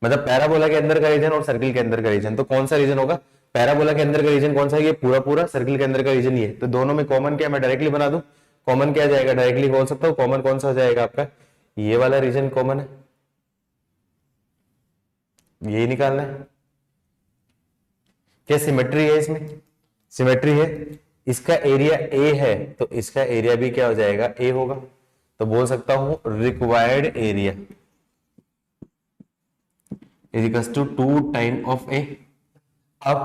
मतलब पैराबोला के अंदर का रीजन और सर्किल के अंदर का रीजन। तो कौन सा रीजन होगा, पैराबोला के अंदर का रीजन कौन सा है, ये पूरा पूरा, सर्किल के अंदर का रीजन ये। तो दोनों में कॉमन क्या मैं डायरेक्टली बना दूं, कॉमन क्या जाएगा, डायरेक्टली बोल सकता हूं कॉमन कौन सा हो जाएगा आपका, ये वाला रीजन कॉमन है, यही निकालना है। क्या सिमेट्री है इसमें, सिमेट्री है, इसका एरिया ए है तो इसका एरिया भी क्या हो जाएगा, ए होगा। तो बोल सकता हूं required area is equal to 2 time of a. अब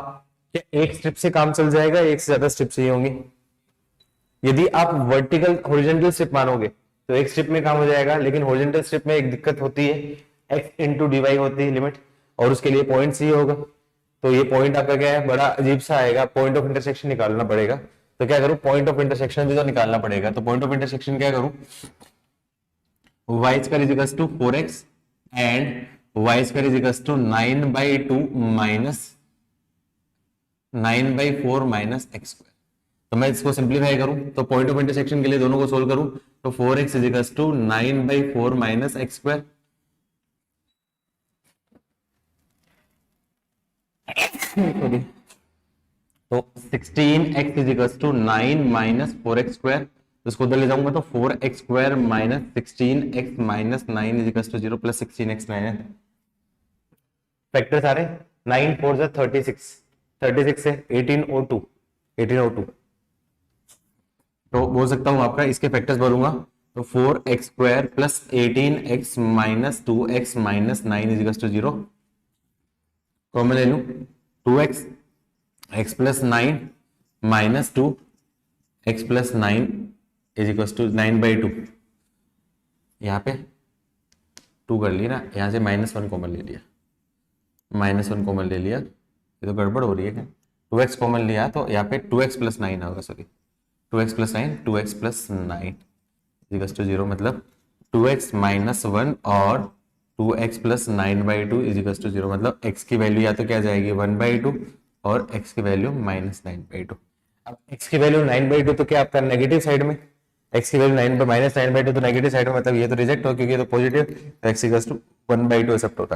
क्या एक स्ट्रिप से काम चल जाएगा, एक से ज्यादा स्ट्रिप चाहिए होंगी। यदि आप वर्टिकल हॉरिजॉन्टल स्ट्रिप मानोगे तो एक स्ट्रिप में काम हो जाएगा, लेकिन हॉरिजॉन्टल स्ट्रिप में एक दिक्कत होती है, x इंटू dy होती है लिमिट, और उसके लिए पॉइंट चाहिए होगा। तो ये पॉइंट आपका क्या है, बड़ा अजीब सा आएगा, पॉइंट ऑफ इंटरसेक्शन निकालना पड़ेगा। तो क्या करूं, पॉइंट ऑफ इंटरसेक्शन भी तो निकालना पड़ेगा। तो पॉइंट ऑफ इंटरसेक्शन क्या करूं, y square is equal to 4x and y square is equal to 9/2 minus 9/4 minus x square. तो मैं इसको सिंप्लीफाई करूं तो पॉइंट ऑफ इंटरसेक्शन के लिए दोनों को सोल्व करूं तो 4x is equal to 9/4 minus x square, तो 16x is equal to 9 minus 4x square, इसको उधर ले जाऊंगा तो 4x square minus 16x minus 9 is equal to 0 plus 16x 9 है। फैक्टर सारे 9 4 जा 36, 36 से 1802, 1802। तो बोल सकता हूं आपका इसके फैक्टर्स बोलूंगा तो 4x square plus 18x minus 2x minus 9 is equal to 0, common ले लूं 2x, x plus 9 minus 2 x plus 9 is equal to 9/2, यहाँ पे 2 कर लिया ना, यहाँ से -1 कॉमन ले लिया, -1 कॉमन ले लिया, ये तो गड़बड़ हो रही है क्या, 2x कॉमन लिया तो यहाँ पे 2x प्लस 9 होगा, sorry 2x plus 9, 2x plus 9 is to 0, मतलब 2x माइनस 1 और 2x प्लस 9/2 इज टू 0, मतलब x की वैल्यू या तो क्या जाएगी 1/2 और x की वैल्यू -9/2। अब x की वैल्यू 9/2 तो क्या आपका नेगेटिव साइड में, x की वैल्यू -9/2 तो नेगेटिव साइड में, मतलब ये तो रिजेक्ट हो क्योंकि ये तो पॉजिटिव, तो x इक्वल्स टू 1/2 एक्सेप्ट होता।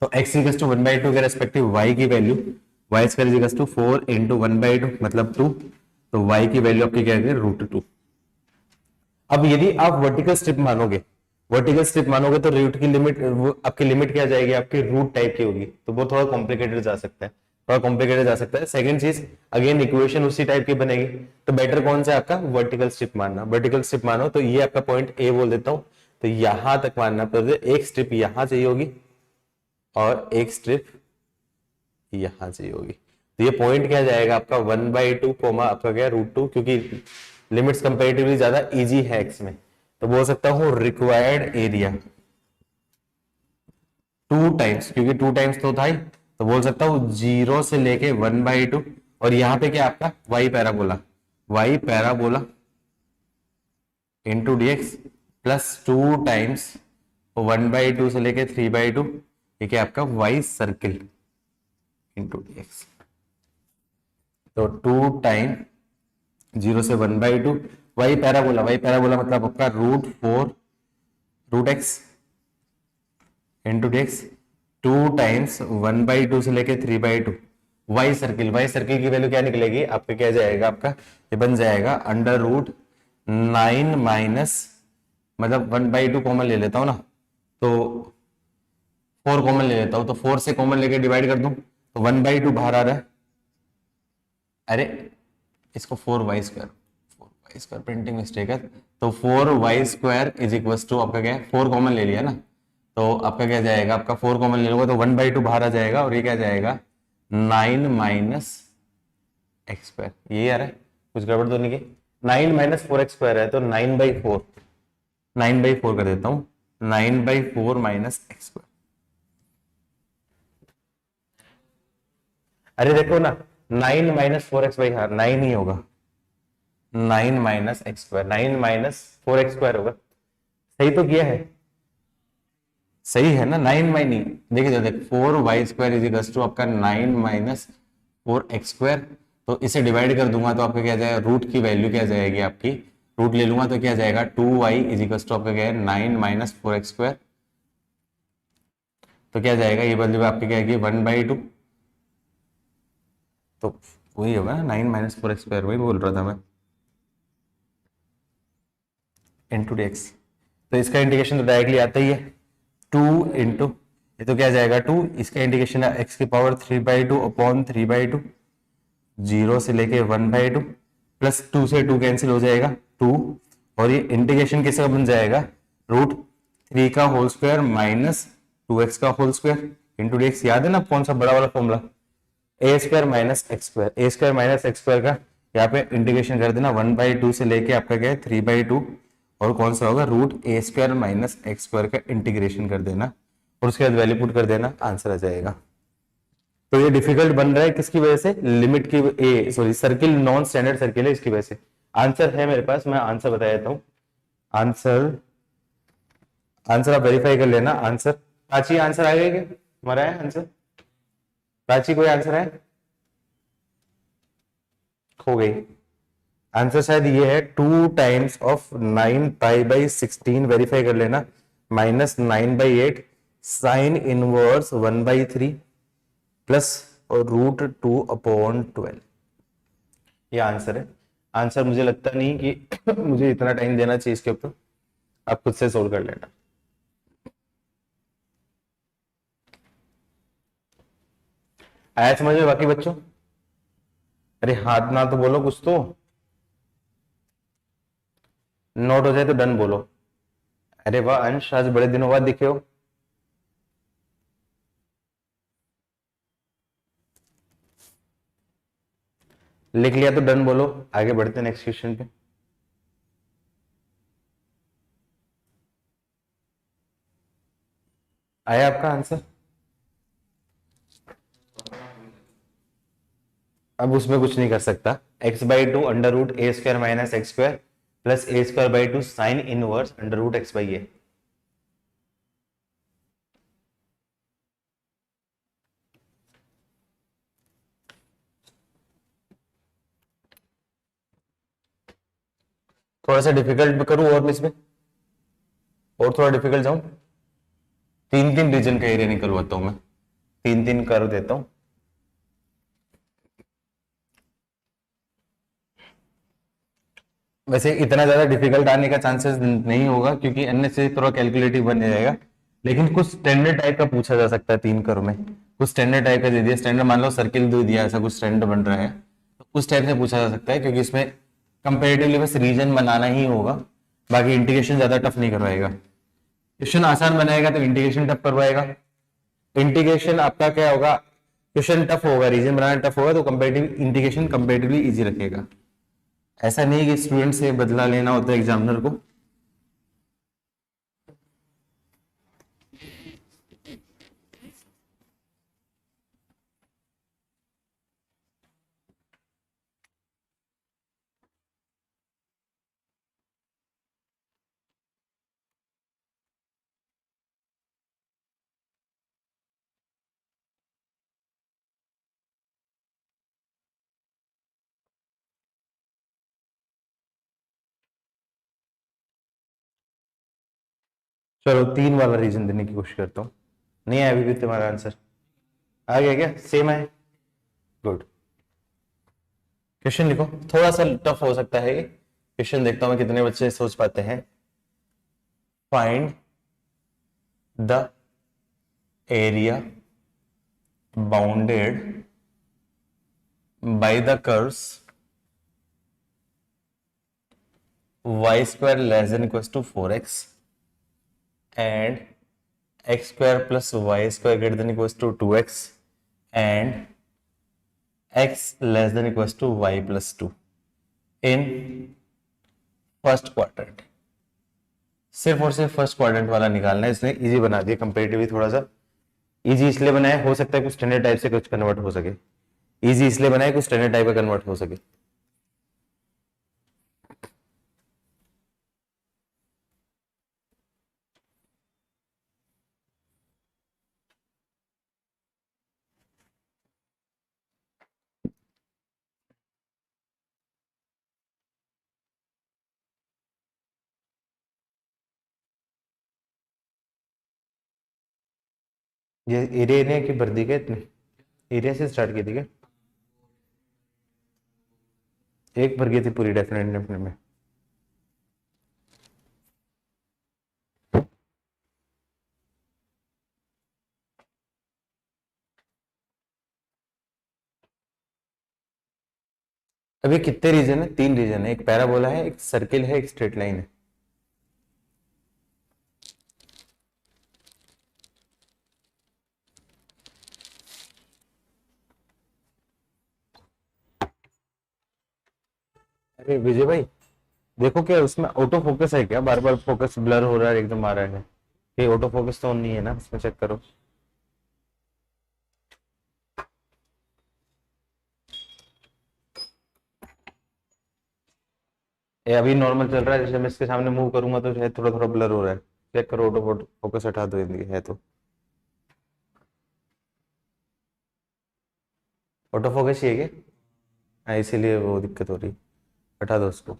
तो x इक्वल्स टू 1/2 के रेस्पेक्टिव y की value y square equals to 4 into 1/2 मतलब 2, तो y की वैल्यू आपकी क्या है √2। अब यदि आप वर्टिकल स्ट्रिप मानोगे, वर्टिकल स्ट्रिप मानोगे तो रूट की लिमिट, आपकी लिमिट क्या जाएगी, आपकी रूट टाइप की होगी, तो वो थोड़ा कॉम्प्लिकेटेड जा सकता है, थोड़ा कॉम्प्लिकेटेड जा सकता है। सेकंड चीज अगेन इक्वेशन उसी टाइप की बनेगी, तो बेटर कौन सा आपका वर्टिकल स्ट्रिप मानना, वर्टिकल स्ट्रिप मानो तो ये आपका पॉइंट ए बोल देता हूं, तो यहां तक मानना, तो एक स्ट्रिप यहां चाहिए होगी और एक स्ट्रिप यहां चाहिए होगी। तो ये पॉइंट क्या जाएगा आपका 1/2 कोमा आपका क्या √2, क्योंकि लिमिट्स कंपैरेटिवली ज्यादा इजी है एक्स में, तो बोल सकता हूं रिक्वायर्ड एरिया 2 टाइम्स, क्योंकि 2 टाइम्स तो था ही, तो बोल सकता हूं 0 से लेके 1/2, और यहाँ पे क्या आपका y parabola, y parabola into d x plus 2 times 1/2 से लेके 3/2, ठीक है आपका y circle into d x. तो 2 टाइम 0 से 1/2 वाई पैराबोला, वाई पैराबोला मतलब आपका √4 √x into d x 2 times 1/2 से लेके 3/2 वाई सर्किल, वाई सर्किल की वैल्यू क्या निकलेगी आपका, क्या जाएगा आपका, ये बन जाएगा √9 माइनस, मतलब 1/2 कॉमन ले लेता हूं ना, तो 4 कॉमन ले लेता हूं, तो 4 से कॉमन लेके डिवाइड कर दूं तो 1/2 बाहर आ रहा है। अरे इसको 4y² प्रिंटिंग मिस्टेक है, तो 4y² इज इक्वल टू आपका क्या है, 4 कॉमन ले लिया ना, तो आपका क्या जाएगा, आपका 4 कॉमन ले लूंगा तो 1/2 बाहर आ जाएगा, और ये क्या जाएगा 9 माइनस x², यही आ रहा है, कुछ गड़बड़ तो नहीं की, 9 माइनस 4x² है तो 9/4, 9/4 कर देता हूं, 9/4 माइनस x²। अरे देखो ना, 9 माइनस 4x बाई, हाँ 9 ही होगा, 9 माइनस x², 9 माइनस 4x² होगा, सही तो किया है, सही है ना, 9 माइनी, देखिए देख 4y² इज इक्वल टू आपका 9 माइनस 4x², तो इसे डिवाइड कर दूंगा तो आपका क्या जाएगा, रूट की वैल्यू क्या जाएगी आपकी, रूट ले लूंगा तो क्या जाएगा 2y इज इक्वल टू आपका क्या है 9 माइनस 4x², तो क्या जाएगा, ये वैल्यू आपकी क्या आएगी 1/2, तो वही होगा ना 9 माइनस 4x², वही बोल रहा था मैं, इंटू डी एक्स, तो इसका इंटीग्रेशन तो डायरेक्टली आता ही है 2 इंटू, ये तो क्या जाएगा 2, इसका इंटीग्रेशन है x की पावर 3/2 अपॉन 3/2, 0 से लेके 1/2 प्लस 2 से 2 कैंसिल हो जाएगा 2, और ये इंटीग्रेशन किसका बन जाएगा, √3 का होल स्क्वायर माइनस 2x का whole square into d x, याद है ना कौन सा बड़ा वाला formula, a² minus x², a² minus x² का यहाँ पे इंटीग्रेशन कर देना 1/2 से लेके आपका क्या है 3/2, और कौन सा होगा √a² माइनस x² का इंटीग्रेशन कर देना, और उसके बाद वैल्यू पुट कर देना, आंसर आ जाएगा। तो ये डिफिकल्ट बन रहा है किसकी वजह से, लिमिट की, सर्किल नॉन स्टैंडर्ड सर्किल है इसकी वजह से। आंसर है मेरे पास, मैं आंसर बता देता हूँ, आंसर, आंसर आप वेरीफाई कर लेना, आंसर प्राची, आंसर आ गया क्या हमारा, है आंसर प्राची, कोई आंसर है, खो गई, आंसर शायद ये है 2 टाइम्स ऑफ 9π/16, वेरीफाई कर लेना, माइनस 9/8 साइन इनवर्स 1/3 प्लस और √2/12, ये आंसर है। आंसर मुझे लगता नहीं कि मुझे इतना टाइम देना चाहिए इसके ऊपर, आप खुद से सोल्व कर लेना। आया समझ में बाकी बच्चों, अरे हाथ ना तो बोलो कुछ तो, नोट हो जाए तो डन बोलो। अरे वाह अंश, आज बड़े दिनों बाद दिखे हो। लिख लिया तो डन बोलो, आगे बढ़ते हैं नेक्स्ट क्वेश्चन पे। आया आपका आंसर, अब उसमें कुछ नहीं कर सकता, x/2 √a² minus x² plus a²/2 sine inverse √x/a। थोड़ा सा डिफिकल्ट करूं और इसमें, और थोड़ा डिफिकल्ट जाऊं, 3 रीजन का एरिया निकलवाता हूं मैं, 3 कर देता हूं। वैसे इतना ज्यादा डिफिकल्ट आने का चांसेस नहीं होगा क्योंकि अन्य से थोड़ा कैलकुलेटिव बन जाएगा, लेकिन कुछ स्टैंडर्ड टाइप का पूछा जा सकता है 3 में, कुछ स्टैंडर्ड टाइप का दे दिया, स्टैंडर्ड मान लो सर्किल दे दिया, ऐसा कुछ स्टैंडर्ड बन रहा है, तो उस टाइप से पूछा जा सकता है, क्योंकि इसमें कंपेरेटिवली बस रीजन बनाना ही होगा, बाकी इंटीग्रेशन ज्यादा टफ नहीं करवाएगा। क्वेश्चन आसान बनाएगा तो इंटीग्रेशन टफ करवाएगा, इंटीग्रेशन आपका क्या होगा, क्वेश्चन टफ होगा, रीजन बनाना टफ होगा, तो कंपेरेटिव इंटीग्रेशन कंपेरेटिवली इजी रखेगा। ऐसा नहीं कि स्टूडेंट से बदला लेना होता है एग्जामिनर को। चलो 3 वाला रीजन देने की कोशिश करता हूँ। नहीं आया अभी भी तुम्हारा आंसर? आ गया क्या? सेम है? गुड। क्वेश्चन लिखो, थोड़ा सा टफ हो सकता है ये क्वेश्चन, देखता हूं मैं कितने बच्चे सोच पाते हैं। Find the area bounded by the curves y square less than equals to 4x and x square plus y square greater than equals to 2x and x less than equals to y plus 2 in first quadrant. सिर्फ और सिर्फ first quadrant वाला निकालना है, इसने easy बना दिया comparatively. थोड़ा सा इजी इसलिए बनाया, हो सकता है कुछ स्टैंडर्ड टाइप से कुछ कन्वर्ट हो सके। इजी इसलिए बनाया कुछ स्टैंडर्ड टाइप का कन्वर्ट हो सके। ये एरिया ने की भर दी क्या इतनी? एरिया से स्टार्ट की थी क्या? एक भर गई थी पूरी डेफिनेट में। अभी कितने रीजन है? 3 रीजन है, एक पैराबोला है, एक सर्किल है, एक स्ट्रेट लाइन है। अरे विजय भाई, देखो क्या उसमें ऑटो फोकस है क्या? बार बार फोकस ब्लर हो रहा है, एकदम आ रहा है। ये ऑटो फोकस तो ऑन नहीं है ना उसमें? चेक करो। ये अभी नॉर्मल चल रहा है, जैसे मैं इसके सामने मूव करूंगा तो शायद थोड़ा थोड़ा ब्लर हो रहा है। चेक करो, ऑटो फोकस हटा दो इनकी है तो। ऑटो फोकस ही है क्या? हाँ, इसीलिए वो दिक्कत हो रही। हटा दो उसको।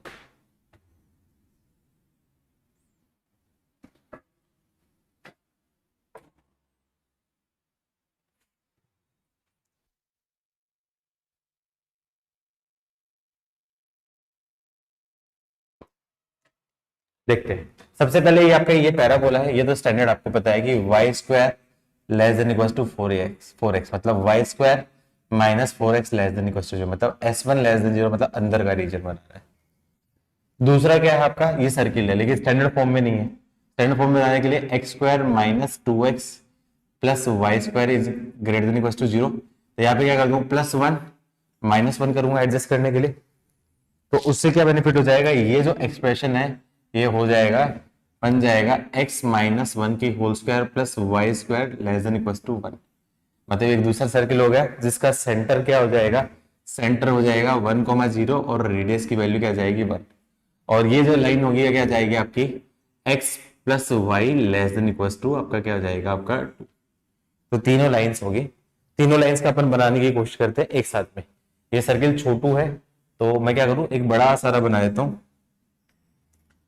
देखते हैं। सबसे पहले ये आपका ये पैराबोला है, ये तो स्टैंडर्ड आपको पता है कि y square less than equal to 4x मतलब y square minus 4x less than equal to 0, मतलब S1 लेस देन 0, मतलब अंदर का रीजन बना रहा है। दूसरा क्या है आपका? ये सर्किल है, लेकिन स्टैंडर्ड फॉर्म में नहीं है। स्टैंडर्ड फॉर्म में लाने के लिए x square minus 2x plus y square is greater than equal to 0। तो यहाँ पे क्या कर दूंगा? +1 -1 करूंगा एडजस्ट करने के लिए। तो उससे क्या बेनिफिट हो जाएगा? ये जो एक्सप्रेशन है ये हो जाएगा, बन जाएगा x माइनस 1 की whole square plus y square less than equal to 1। मतलब एक दूसरा सर्किल हो गया जिसका सेंटर क्या हो जाएगा? सेंटर हो जाएगा 1,0 और रेडियस की वैल्यू क्या जाएगी? 1। और ये जो लाइन होगी क्या जाएगी आपकी? x plus y less than equal to आपका क्या हो जाएगा? आपका 2। तो तीनों लाइंस होगी। तीनों लाइंस का अपन बनाने की कोशिश करते हैं एक साथ में। ये सर्किल छोटू है तो मैं क्या करूं, एक बड़ा सारा बना देता हूं।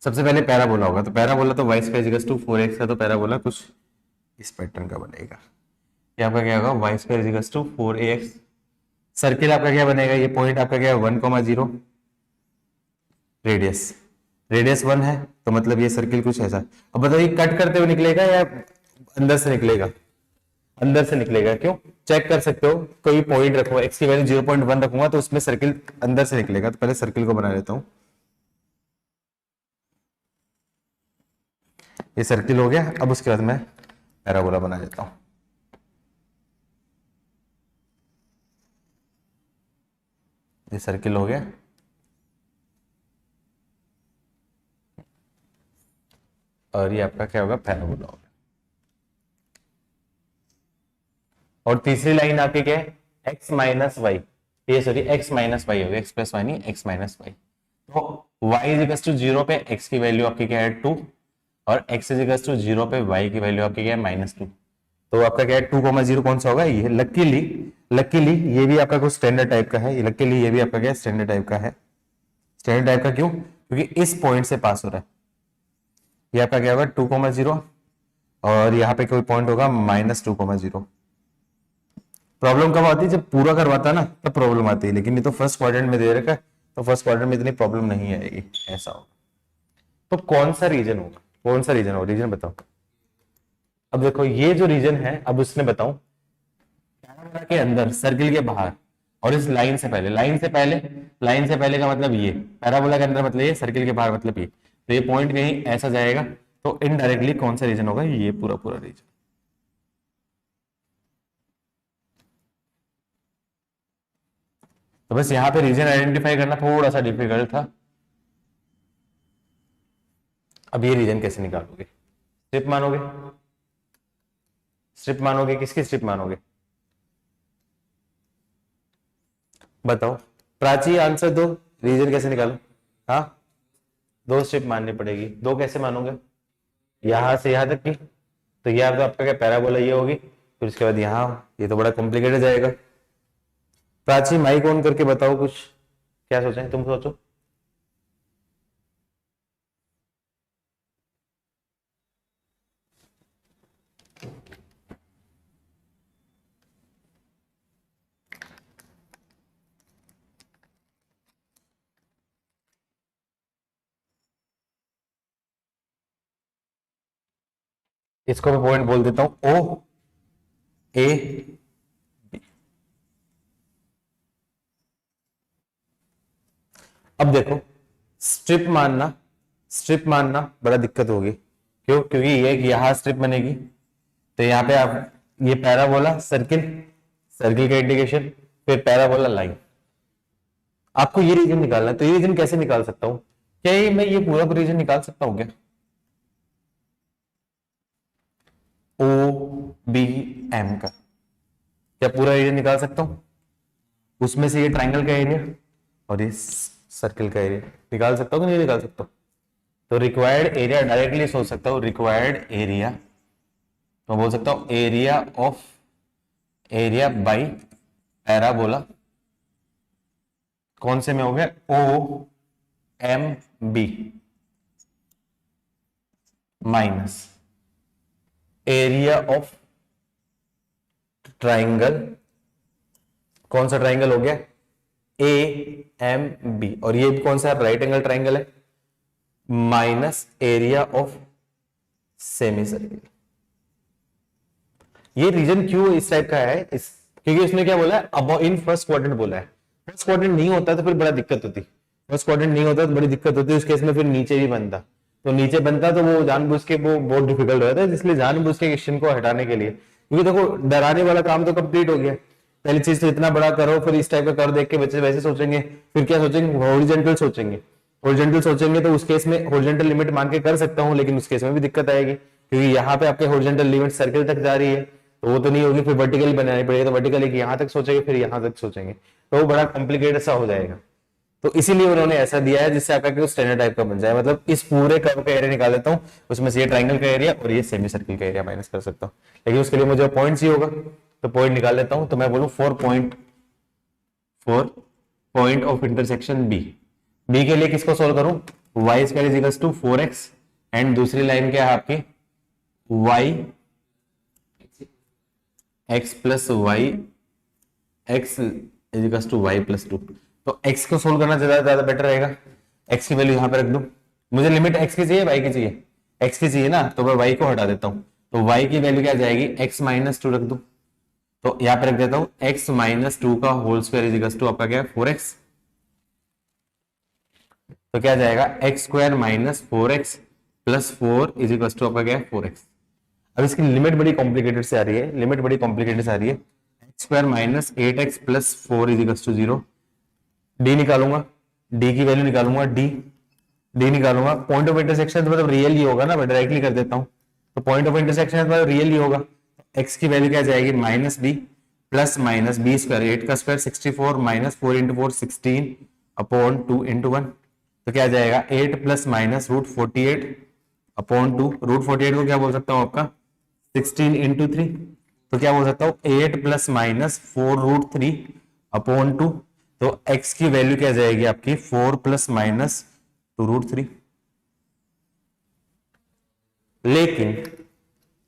सबसे पहले पैराबोला होगा, तो पैराबोला तो y square equals to 4x का, तो पैराबोला कुछ इस पैटर्न का बनेगा। ये आपका क्या होगा? y square equals to 4ax। Circle आपका क्या बनेगा? ये पॉइंट आपका क्या है? 1,0। रेडियस रेडियस 1 है, तो मतलब ये सर्किल कुछ ऐसा। अब बताइए कट करते हुए निकलेगा या अंदर से निकलेगा? अंदर से निकलेगा। क्यों? चेक कर सकते हो, कोई पॉइंट रखो, x की वैल्यू 0.1 रखूंगा तो उसमें सर्किल अंदर से निकलेगा। तो पहले सर्किल को बना लेता हूं। ये सर्किल हो गया। अब उसके बाद मैं पैराबोला बना देता हूं। ये सर्किल हो गया। और ये आपका क्या होगा? पैराबोला होगा। और तीसरी लाइन आपकी क्या है? x माइनस वाई, ये सॉरी x माइनस वाई होगी, x प्लस वाई नहीं, x माइनस वाई। तो y इज इक्वल टू 0 पे x की वैल्यू आपकी क्या है? 2, और x इज इक्वल टू 0 पे y की वैल्यू आपकी क्या है? -2। तो आपका क्या है? 2,0 कौन सा होगा? ये लकीली लकीली ये भी आपका कुछ स्टैंडर्ड टाइप का है। ये लकीली ये भी आपका क्या है? स्टैंडर्ड टाइप का है। स्टैंडर्ड टाइप का क्यों? क्योंकि इस पॉइंट से पास हो रहा है। ये आपका क्या होगा? 2,0 और यहाँ पे कोई पॉइंट होगा -2,0। प्रॉब्लम कब आती है? जब पूरा करवाता है ना तब प्रॉब्लम आती है, लेकिन ये तो फर्स्ट क्वाड्रेंट में दे रखा है, तो फर्स्ट क्वाड्रेंट में इतनी प्रॉब्लम नहीं आएगी, ऐसा होगा। तो कौन सा रीजन होगा? कौन सा रीजन होगा? रीजन बताओ। अब देखो ये जो रीजन है, अब उसने बताऊं पैराबोला के अंदर, सर्किल के बाहर, और इस लाइन से पहले, लाइन से पहले का मतलब ये, पैराबोला के अंदर मतलब ये, सर्किल के बाहर मतलब ये, तो ये पॉइंट कहीं ऐसा जाएगा, तो इनडायरेक्टली कौन सा रीजन होगा? ये पूरा पूरा रीजन। तो बस यहाँ पे रीजन आइडेंटिफाई करना थोड़ा सा डिफिकल्ट था। अब ये रीजन कैसे निकालोगे? स्ट्रिप मानोगे? स्ट्रिप मानोगे? किसकी स्ट्रिप मानोगे? बताओ, प्राची आंसर दो, रीजन कैसे निकालो? हाँ, 2 स्ट्रिप माननी पड़ेगी। 2 कैसे मानोगे? यहां से यहां तक की, तो ये तो आपका क्या पैराबोला ये होगी, फिर उसके बाद यहाँ, ये तो बड़ा कॉम्प्लिकेटेड जाएगा। प्राची माइक ऑन करके बताओ कुछ, क्या सोचें? तुम सोचो। इसको मैं पॉइंट बोल देता हूं ओ ए बी। अब देखो, स्ट्रिप मानना, स्ट्रिप मानना बड़ा दिक्कत होगी। क्यों? क्योंकि ये यहां स्ट्रिप बनेगी, तो यहाँ पे आप ये पैराबोला सर्किल, सर्किल का इंडिकेशन, फिर पैराबोला लाइन, आपको ये रीजन निकालना है। तो ये रीजन कैसे निकाल सकता हूं? क्या ये मैं ये पूरा रीजन निकाल सकता हूं क्या? ओ बी एम का क्या पूरा एरिया निकाल सकता हूं? उसमें से ये ट्राइंगल का एरिया और ये सर्किल का एरिया निकाल सकता हूं कि नहीं निकाल सकता? तो रिक्वायर्ड एरिया डायरेक्टली सोच सकता हूं, रिक्वायर्ड एरिया, तो बोल सकता हूं area of, area by parabola, कौन से में हो गया? O M B minus area of triangle, कौन सा ट्राइंगल हो गया? ए एम बी, और ये भी कौन सा राइट एंगल ट्राइंगल है, minus area of semi circle. ये रीजन क्यों इस टाइप का है? क्योंकि इसने क्या बोला है? अब इन फर्स्ट क्वाड्रेंट बोला है। फर्स्ट क्वाड्रेंट नहीं होता तो फिर बड़ा दिक्कत होती, फर्स्ट क्वाड्रेंट नहीं होता तो बड़ी दिक्कत होती, उस केस में फिर नीचे भी बनता, तो नीचे बनता तो वो जानबूझ के वो बहुत डिफिकल्ट हो जाता है, इसलिए जानबूझ के क्वेश्चन को हटाने के लिए, क्योंकि देखो डराने वाला काम तो कंप्लीट हो गया। पहली चीज तो इतना बड़ा करो, फिर इस टाइप का कर देख के बच्चे वैसे सोचेंगे, फिर क्या सोचेंगे? हॉरिजॉन्टल सोचेंगे। हॉरिजॉन्टल सोचेंगे तो उस केस में हॉरिजॉन्टल लिमिट मान के कर सकता हूं, लेकिन उस केस में भी दिक्कत आएगी, क्योंकि यहाँ पे आपके हॉरिजॉन्टल लिमिट सर्किल तक जा रही है, तो वो तो नहीं होगी, फिर वर्टिकली बनानी पड़ेगी, तो वर्टिकल एक यहाँ तक सोचेंगे, फिर यहाँ तक सोचेंगे, तो वो बड़ा कॉम्प्लिकेटेड सा हो जाएगा। तो इसीलिए उन्होंने ऐसा दिया है जिससे आपका स्टैंडर्ड टाइप का बन जाए, मतलब इस पूरे कर्व का एरिया निकाल देता हूँ, उसमें से ये ट्राइंगल का एरिया और ये सेमी सर्किल का एरिया माइनस कर सकता हूँ, लेकिन उसके लिए मुझे पॉइंट ही होगा, तो पॉइंट निकाल लेता हूँ। तो मैं बोलूँ 4 point of intersection B. B के लिए किसको सोल्व करूं? Y square is equals to 4x, and दूसरी लाइन क्या है आपकी? y x plus y x is equals to y plus 2। तो x को सोल्व करना ज्यादा बेटर रहेगा। x की वैल्यू यहां पे रख दूं, मुझे लिमिट x की चाहिए, y की चाहिए? x की चाहिए ना, तो मैं y को हटा देता हूं, तो y की वैल्यू क्या जाएगी? x माइनस 2 रख दूं, तो यहां पे रख देता हूं x माइनस 2 का whole square is equals to आपका क्या है? 4x। तो क्या जाएगा? X square minus 4x plus 4 is equals to आपका क्या है? 4x। अब इसकी लिमिट बड़ी कॉम्प्लिकेटेड से आ रही है, लिमिट बड़ी कॉम्प्लिकेटेड से आ रही है। X square minus 8x plus 4 is equals to 0। D निकालूंगा, डी की वैल्यू निकालूंगा, डी निकालूंगा। पॉइंट ऑफ इंटरसेक्शन मतलब रियल ही होगा ना, मैं डायरेक्टली कर देता हूं, तो पॉइंट ऑफ इंटरसेक्शन मतलब रियल ही होगा। एक्स की वैल्यू क्या जाएगी? Minus b plus minus b square, 8 का square 64 minus 4 into 4 16 upon 2 into 1, तो क्या जाएगा? 8 plus minus root 48 upon 2, root 48 को क्या बोल सकता हूँ आपका? 16 इंटू 3, तो क्या बोल सकता हूँ? 8 प्लस माइनस 4 रूट 3 अपॉन 2, तो x की वैल्यू क्या जाएगी आपकी? 4 प्लस माइनस 2 रूट 3। लेकिन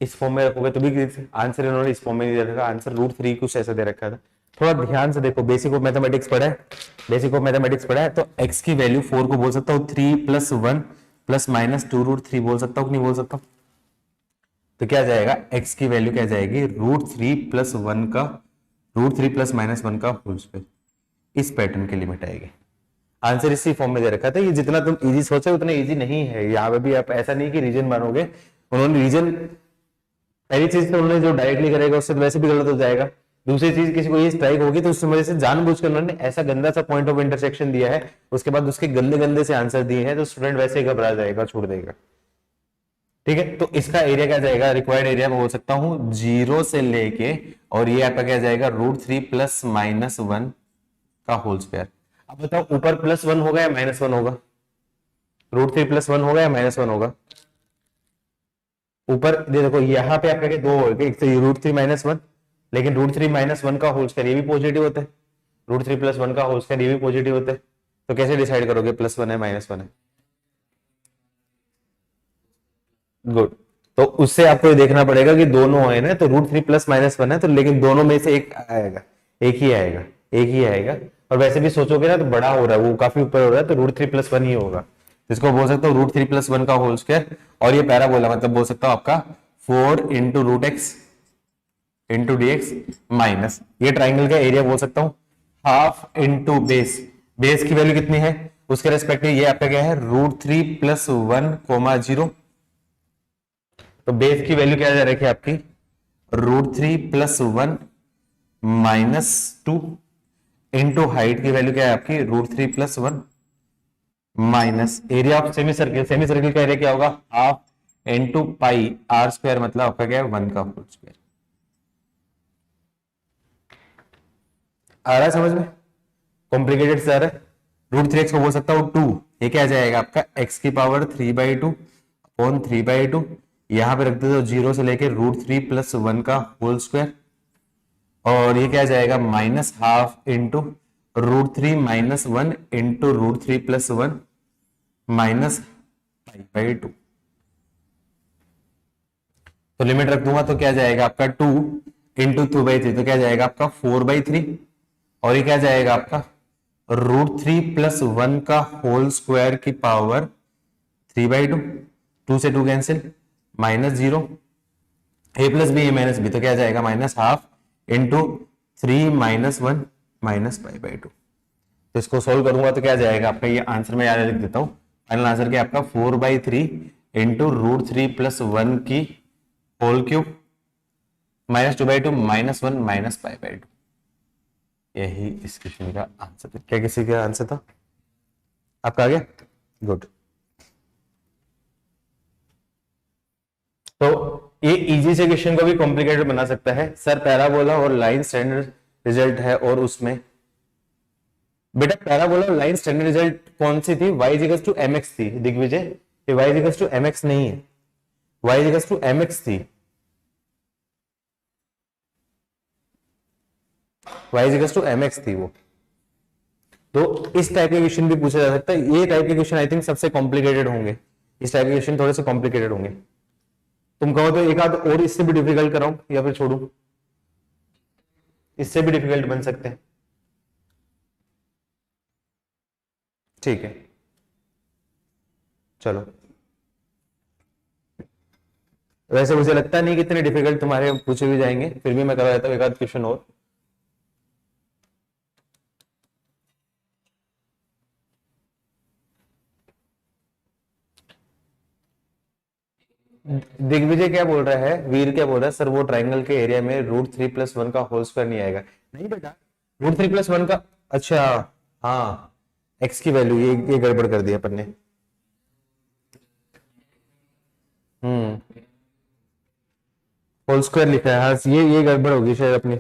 इस फॉर्म में रखोगे तो भी आंसर इन्होंने इस फॉर्म में नहीं दे रखा, आंसर √3 कुछ ऐसा दे रखा था। थोड़ा ध्यान से देखो, बेसिक ऑफ मैथमेटिक्स पढ़ा है, बेसिक ऑफ मैथमेटिक्स पढ़ा है, तो x की वैल्यू 4 को बोल सकता हूँ 3 + 1 + -2√3 बोल सकता हूँ कि नहीं बोल सकता? तो क्या जाएगा, x की वैल्यू क्या जाएगी, √3 + 1 का √3 + -1 का होल स्क्वायर, इस पैटर्न की लिमिट आएगी। आंसर इसी फॉर्म में दे रखा था। ये जितना तुम इजी सोचे उतना इजी नहीं है। यहाँ पे भी आप ऐसा नहीं कि रीजन मानोगे, उन्होंने रीजन पहली चीज तो उन्होंने जो डायरेक्टली करेगा उससे तो वैसे भी गलत हो जाएगा। दूसरी चीज किसी को ये स्ट्राइक होगी तो उस वजह से जानबूझकर उन्होंने ऐसा गंदा सा पॉइंट ऑफ इंटरसेक्शन दिया है, उसके बाद उसके गंदे गंदे से आंसर दिए हैं, तो स्टूडेंट वैसे ही घबरा जाएगा, छोड़ देगा। ठीक है, तो इसका एरिया क्या जाएगा, रिक्वायर्ड एरिया मैं बोल सकता हूं 0 से लेके, और ये आपका क्या जाएगा √3 + -1 का होल स्क्वायर। अब बताओ ऊपर +1 होगा या -1 होगा, √3 + 1 होगा या -1 होगा? ऊपर देखो यहाँ पे आपका दो हो गए, एक तो √3 - 1, लेकिन √3 - 1 का होल स्क्वायर ये भी पॉजिटिव होता है, √3 + 1 का होल स्क्वायर ये भी पॉजिटिव होता है। तो कैसे डिसाइड करोगे +1 है -1 है? गुड। तो उससे आपको ये देखना पड़ेगा कि दोनों है ना, तो √3 + -1 है, तो लेकिन दोनों में से एक आएगा, एक ही आएगा, एक ही आएगा। और वैसे भी सोचोगे ना तो बड़ा हो रहा है, वो काफी ऊपर हो रहा है, तो √3 + 1 ही होगा। इसको बोल सकता हूँ √3 + 1 का होल स्क्वायर, और ये पैराबोला मतलब बोल सकता हूँ आपका 4 × √x × dx माइनस ये ट्राइंगल का एरिया बोल सकता हूँ हाफ इंटू बेस। बेस की वैल्यू कितनी है उसके रेस्पेक्टिव, ये आपका क्या है √3 + 1, 0। तो बेस की वैल्यू क्या जा रही है आपकी √3 + 1 -2 इंटू हाइट की वैल्यू क्या है आपकी √3 + 1 minus area of semi circle. Semi circle का एरिया क्या होगा हाफ इंटू पाई r², मतलब आपका क्या है 1 का होल स्क्वायर। आ रहा है समझ में? कॉम्प्लिकेटेड से आ रहा है। √3x को बोल सकता हूँ 2, ये क्या जाएगा आपका x⁻³ 3/2 यहां पे रख दो 0 से लेके √3 + 1 का होल स्क्वायर, और ये क्या जाएगा -½ इंटू √3 - 1 इंटू √3 + 1 -π/2। तो लिमिट रख दूंगा तो क्या जाएगा आपका 2 इंटू 2/3, तो क्या जाएगा आपका 4/3, और ये क्या जाएगा आपका √3 + 1 का होल स्क्वायर की पावर 3/2, 2 से 2 cancel, -0, a + b a - b, तो क्या जाएगा -½ इंटू 3 - 1 -π/2। तो इसको सोल्व करूंगा तो क्या जाएगा आपका, ये आंसर में याद लिख देता हूं, फाइनल आंसर क्या आपका 4/3 इंटू √3 + 1 की होल क्यूब -2/2 -1 -π/2। यही इस क्वेश्चन का आंसर था। क्या किसी का आंसर था आपका? आ गया, गुड। तो ये इजी से क्वेश्चन को भी कॉम्प्लिकेटेड बना सकता है। सर पैराबोला और लाइन स्टैंडर्ड रिजल्ट है, और उसमें बेटा पैराबोला और लाइन स्टैंडर्ड रिजल्ट कौन सी थी? y = mx थी दिग्विजय, ये y = mx नहीं है, y = mx थी, y = mx थी वो। तो इस टाइप के क्वेश्चन भी पूछा जा सकता है। ये टाइप के क्वेश्चन आई थिंक सबसे कॉम्प्लिकेटेड होंगे, इस टाइप के क्वेश्चन थोड़े से कॉम्प्लिकेटेड होंगे। तुम कहो तो एक आध और इससे भी डिफिकल्ट कराऊं या फिर छोड़ू? इससे भी डिफिकल्ट बन सकते हैं, ठीक है चलो। वैसे मुझे लगता नहीं कि इतने डिफिकल्ट तुम्हारे पूछे भी जाएंगे, फिर भी मैं करवा देता हूँ एक आध क्वेश्चन और। दिग्विजय क्या बोल रहा है, वीर क्या बोल रहा है, सर वो ट्राइंगल के एरिया में √3 + 1 का होल स्क्वायर नहीं आएगा। नहीं बेटा, √3 + 1 का, अच्छा हाँ, x की वैल्यू ये गड़बड़ कर दिया अपन ने। होल स्क्वायर लिखा है, हाँ ये गड़बड़ होगी शायद अपनी।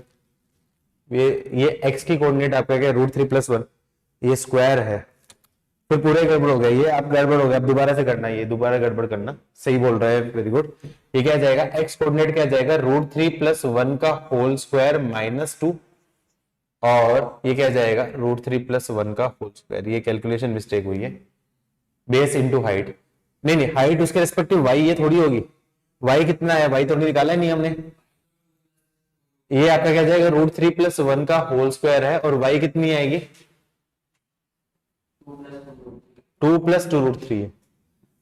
ये x की कोऑर्डिनेट आपका क्या √3 + 1, ये स्क्वायर है, फिर पूरा ही गड़बड़ हो गया। ये आप गड़बड़ हो गया, आप दोबारा से करना, ये दोबारा गड़बड़ करना। सही बोल रहा है, वेरी गुड। ये क्या जाएगा x कोऑर्डिनेट क्या जाएगा √3 + 1 का होल स्क्वायर -2, और ये क्या जाएगा √3 + 1 का होल स्क्वायर। ये कैलकुलेशन मिस्टेक हुई है, बेस इंटू हाइट। नहीं हाइट उसके रेस्पेक्टिव y ये थोड़ी होगी, y कितना है, y तो निकाला ही नहीं हमने। ये आपका क्या जाएगा, √3 + 1 का होल स्क्वायर है, और y कितनी आएगी, 2 + 2√3 है।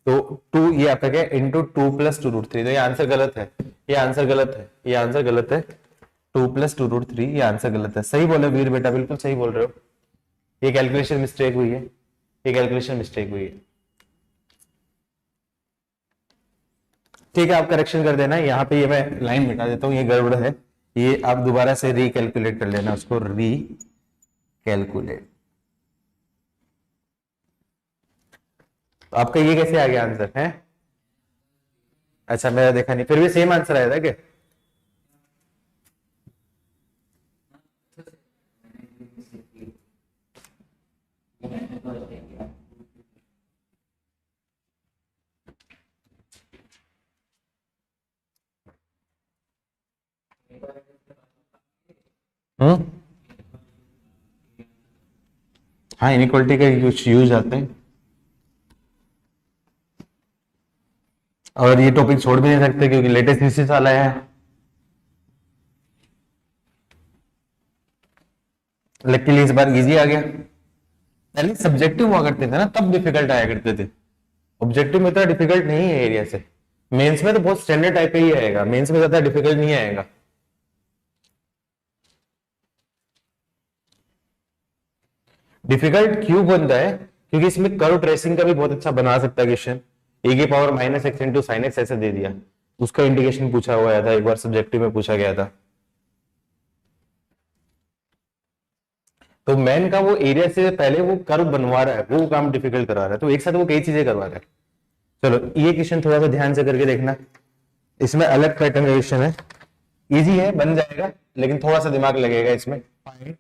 तो 2 ये आपका क्या, इंटू 2 + 2√3। तो ये आंसर गलत है, ये आंसर गलत है, ये आंसर गलत है। 2 + 2√3 ये आंसर गलत है। सही बोले वीर बेटा, बिल्कुल सही बोल रहे हो। ये कैलकुलेशन मिस्टेक हुई है, ये कैलकुलेशन मिस्टेक हुई है। ठीक है, आप करेक्शन कर देना। यहाँ पे ये मैं लाइन मिटा देता हूँ, ये गड़बड़ है। ये आप दोबारा से रिकैलकुलेट कर लेना, उसको रिकैलकुलेट। तो आपका ये कैसे आ गया आंसर है? अच्छा, मेरा देखा नहीं, फिर भी सेम आंसर आया था क्या? हम्म, हाँ, इनइक्वालिटी का कुछ यूज आते हैं, और ये टॉपिक छोड़ भी नहीं सकते क्योंकि लेटेस्ट इसी साल आया है। लकीली इस बार इजी आ गया। पहले सब्जेक्टिव हुआ करते थे ना, तब डिफिकल्ट आया करते थे। ऑब्जेक्टिव में इतना डिफिकल्ट नहीं है एरिया से। मेंस में तो बहुत स्टैंडर्ड टाइप का ही आएगा, मेंस में ज्यादा डिफिकल्ट नहीं आएगा। डिफिकल्ट क्यों बनता है, क्योंकि इसमें कर्व ट्रेसिंग का भी बहुत अच्छा बना सकता है क्वेश्चन। e⁻⁻x × sin x ऐसे दे दिया, उसका इंडिकेशन पूछा हुआ था, एक बार सब्जेक्टिव में पूछा गया था। तो मैन का वो एरिया से पहले वो कर्व बनवा रहा है, वो काम डिफिकल्ट करवा रहा है, तो एक साथ वो कई चीजें करवा रहा है। चलो ये क्वेश्चन थोड़ा सा ध्यान से करके देखना, इसमें अलग पैटर्न का क्वेश्चन है, इजी है, बन जाएगा, लेकिन थोड़ा सा दिमाग लगेगा इसमें। Find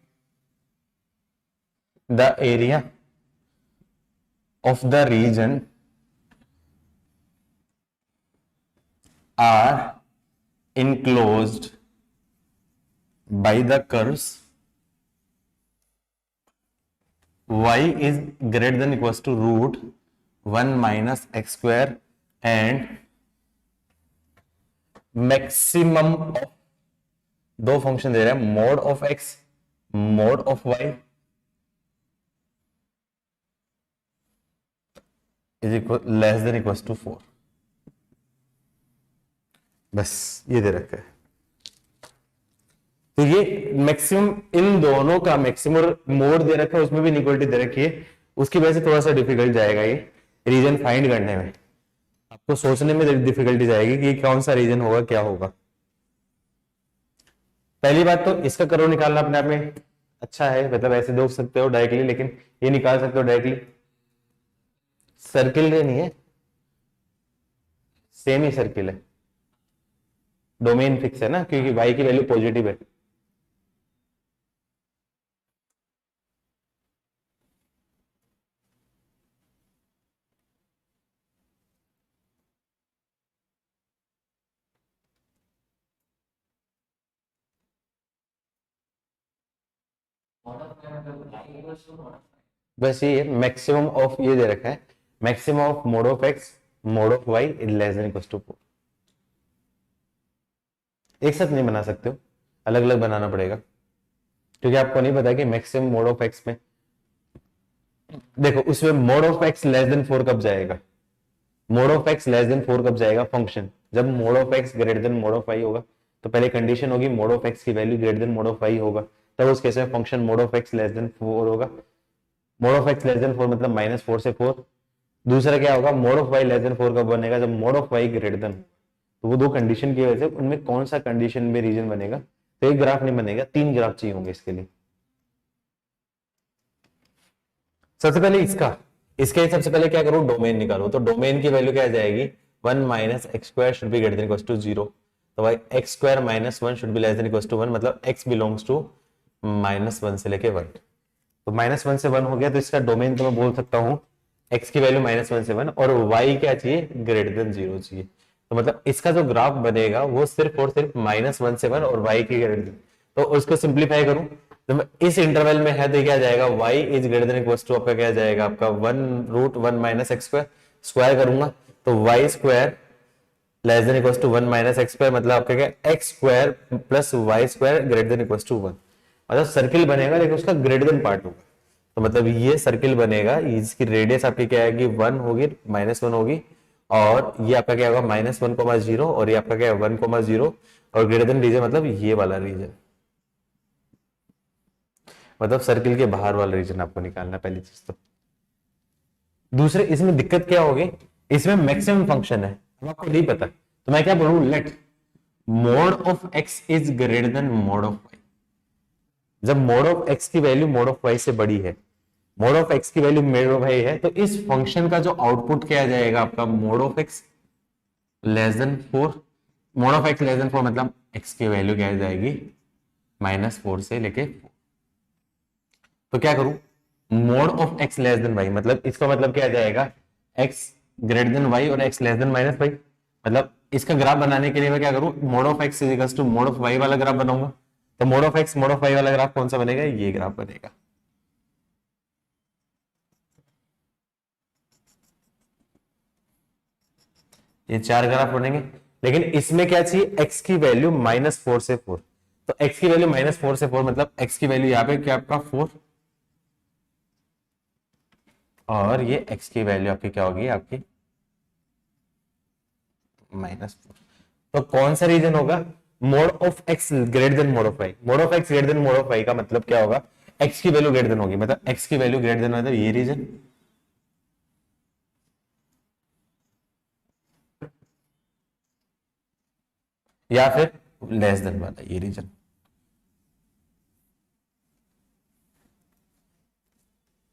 the area of the region are enclosed by the curves y is greater than equals to √1 - x square and maximum of, दो फंक्शन दे रहे हैं, mode of x mod of y is equal less than equals to 4। बस ये दे रखा है। तो ये मैक्सिमम, इन दोनों का मैक्सिमम मोड दे रखा है, उसमें भी इनइक्वालिटी दे रखी है, उसकी वजह से थोड़ा सा डिफिकल्ट जाएगा ये रीजन फाइंड करने में। आपको सोचने में डिफिकल्टी जाएगी कि कौन सा रीजन होगा, क्या होगा। पहली बात तो इसका कर्व निकालना अपने आप में अच्छा है, मतलब ऐसे देख सकते हो डायरेक्टली, लेकिन ये निकाल सकते हो डायरेक्टली। सर्किल नहीं है, सेम ही सर्किल है, डोमेन फिक्स है ना, क्योंकि y की वैल्यू पॉजिटिव है। बस ये मैक्सिमम ऑफ, ये दे रखा है maximum of mode of x mod of y less than equal to 4। एक साथ नहीं बना सकते हो, अलग अलग बनाना पड़ेगा, क्योंकि आपको नहीं पता कि मैक्सिमम मोड ऑफ x में, देखो उसमें mode of x less than 4 कब जाएगा, mode of x less than 4 कब जाएगा फंक्शन, जब mod of x greater than mode of y होगा। तो पहले कंडीशन होगी मोड ऑफ x की value greater than mode of y होगा, तब उस केस में function mode of x less than 4 होगा। Mode of x less than 4 मतलब -4 से 4। दूसरा क्या होगा, mode of y less than 4 कब बनेगा, जब mod of y greater than. तो वो दो कंडीशन की वजह से उनमें कौन सा कंडीशन में रीजन बनेगा, तो एक ग्राफ नहीं बनेगा, 3 ग्राफ चाहिए होंगे इसके लिए। सबसे पहले इसके सबसे पहले क्या करो, डोमेन निकालो। तो डोमेन की वैल्यू क्या आ जाएगी, 1 - x² should be greater than equal to 0। तो भाई x² - 1 should be less than equal to 1, मतलब x बिलोंग्स टू -1 से लेके 1। तो -1 से 1 हो गया, तो इसका डोमेन तो मैं बोल सकता हूँ x की वैल्यू -1 से 1, और y क्या चाहिए, ग्रेटर देन 0 चाहिए। तो मतलब इसका जो ग्राफ बनेगा वो सिर्फ और सिर्फ -1 से 1 और y की ग्रेटर देन। तो उसको सिंप्लीफाई करूं तो इस इंटरवल में है, तो क्या जाएगा, y is greater than equal to आपका क्या जाएगा, आपका 1 √1 - x² स्क्वायर करूंगा तो y² less than equal to 1 minus x square, मतलब आपका क्या, x square plus y square greater than equal to 1। मतलब सर्किल बनेगा लेकिन उसका ग्रेटर देन पार्ट होगा। तो मतलब ये सर्किल बनेगा, इसकी रेडियस आपकी क्या आएगी, 1 होगी, -1 होगी, और ये आपका क्या होगा, -1,0, और ये आपका क्या है 1,0, और ग्रेटर देन रीजन मतलब ये वाला रीजन, मतलब सर्किल के बाहर वाला रीजन आपको निकालना पहली चीज। तो दूसरे इसमें दिक्कत क्या होगी, इसमें मैक्सिमम फंक्शन है, अब आपको नहीं पता तो मैं क्या बोलूं, let mod of x is greater than mode of y. जब मोड ऑफ एक्स की वैल्यू मोड ऑफ वाई से बड़ी है, मोड ऑफ एक्स की वैल्यू मोड ऑफ वाई है, तो इस फंक्शन का जो आउटपुट क्या जाएगा आपका, mode of x less than 4। Mode of x less than 4 मतलब एक्स की वैल्यू क्या जाएगी, -4 से लेके 4। तो क्या करूं, mod of x less than y, मतलब इसका मतलब क्या जाएगा, एक्स ग्रेटर देन वाई और एक्स लेस देन -वाई। मतलब इसका ग्राफ बनाने के लिए मैं क्या करूं, mod of x is equal to mod of y वाला ग्राफ बनाऊंगा। तो mode of x mode of y वाला ग्राफ कौन सा बनेगा, ये ग्राफ बनेगा। ये 4 ग्राफ बनेंगे, लेकिन इसमें क्या चाहिए, एक्स की वैल्यू -4 से 4। तो एक्स की वैल्यू -4 से 4 मतलब एक्स की वैल्यू यहाँ पे क्या आपका 4, और ये एक्स की वैल्यू आपकी क्या होगी, आपकी -4। तो कौन सा रीजन होगा, mode of x greater than mode of y. Mode of x greater than mode of y का मतलब क्या होगा, एक्स की वैल्यू ग्रेटर देन होगी, मतलब एक्स की वैल्यू ग्रेटर देन मतलब ये रीजन, या फिर लेस देन वाला ये रीजन।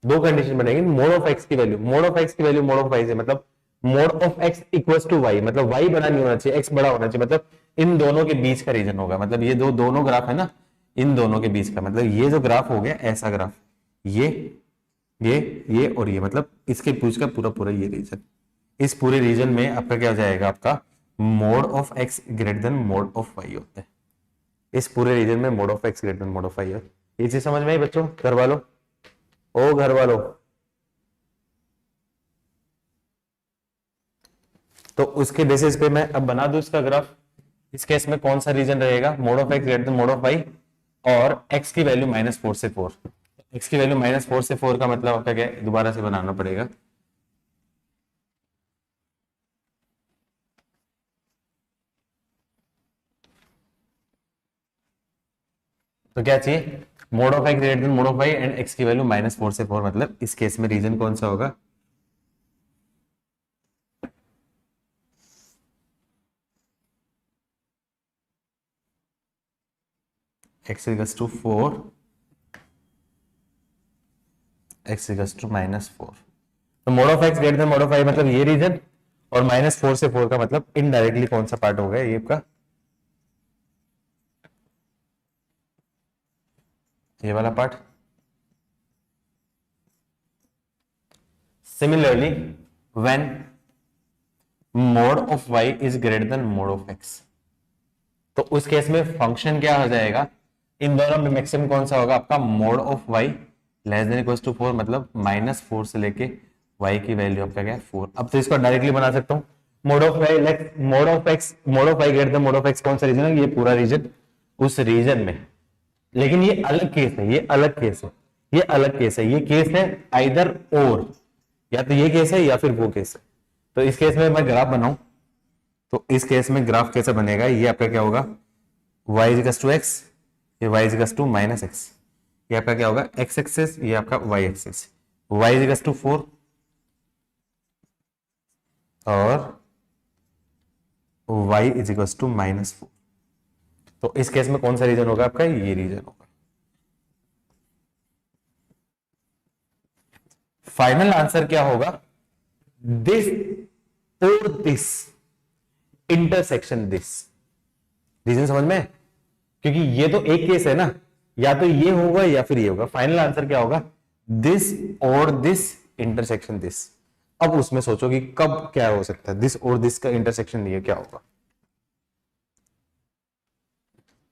दो कंडीशन बनेगी, मोड ऑफ एक्स की वैल्यू, मोड ऑफ एक्स की वैल्यू मोड ऑफ वाई से, मतलब mode of x equals to y, मतलब वाई बड़ा नहीं होना चाहिए, एक्स बड़ा होना चाहिए, मतलब इन दोनों के बीच का रीजन होगा। मतलब ये दोनों ग्राफ है ना, इन दोनों के बीच का, मतलब ये जो ग्राफ हो गया ऐसा ग्राफ, ये ये और ये, मतलब इसके बीच का पूरा पूरा ये रीजन, इस पूरे रीजन में आपका क्या हो जाएगा, आपका mode of x greater than mode of y होता है। इस पूरे रीजन में mode of x greater than mode of y है। ये चीज समझ में आई बच्चों, घर वालों, ओ घर वालों। तो उसके बेसिस पे मैं अब बना दूं इसका ग्राफ। इस केस में कौन सा रीजन रहेगा, mode of x greater than mode of y, और एक्स की वैल्यू -4 से 4। एक्स की वैल्यू -4 से 4 का मतलब आपका क्या है, दोबारा से बनाना पड़ेगा। तो क्या चाहिए, mode of x greater than mode of y and x की वैल्यू -4 से 4, मतलब इस केस में रीजन कौन सा होगा, x equals to 4, x equals to -4। तो mode of x greater than mode of y मतलब ये रीजन, और -4 से 4 का मतलब इनडायरेक्टली कौन सा पार्ट हो गया, ये आपका ये वाला part. Similarly when mode of y is greater than mode of x, तो उस केस में फंक्शन क्या हो जाएगा, इन दोनों में मैक्सिमम कौन सा होगा, आपका mode of y less than equal to 4, मतलब -4 से लेके y की वैल्यू आपका क्या है 4। अब तो इसको डायरेक्टली बना सकता हूं, mode of y mode of x mod of y greater than mode of x कौन सा रीजन है, ये पूरा रीजन, उस रीजन में। लेकिन ये अलग केस है, ये अलग केस है, ये अलग केस है, ये केस है आइदर और, या तो ये केस है या फिर वो केस है। तो इस केस में मैं ग्राफ बनाऊं, तो इस केस में ग्राफ कैसे बनेगा, ये आपका क्या होगा, y इक्वल्स टू x, ये y इक्वल्स टू -x, ये आपका क्या होगा x एक्सिस, ये आपका y axis, y equals to 4 और y इज इक्वल्स टू -4। तो इस केस में कौन सा रीजन होगा आपका, ये रीजन होगा। फाइनल आंसर क्या होगा, दिस और दिस इंटरसेक्शन दिस। रीजन समझ में, क्योंकि ये तो एक केस है ना, या तो ये होगा या फिर ये होगा। फाइनल आंसर क्या होगा, दिस और दिस इंटरसेक्शन दिस। अब उसमें सोचो कि कब क्या हो सकता है, दिस और दिस का इंटरसेक्शन ये क्या होगा।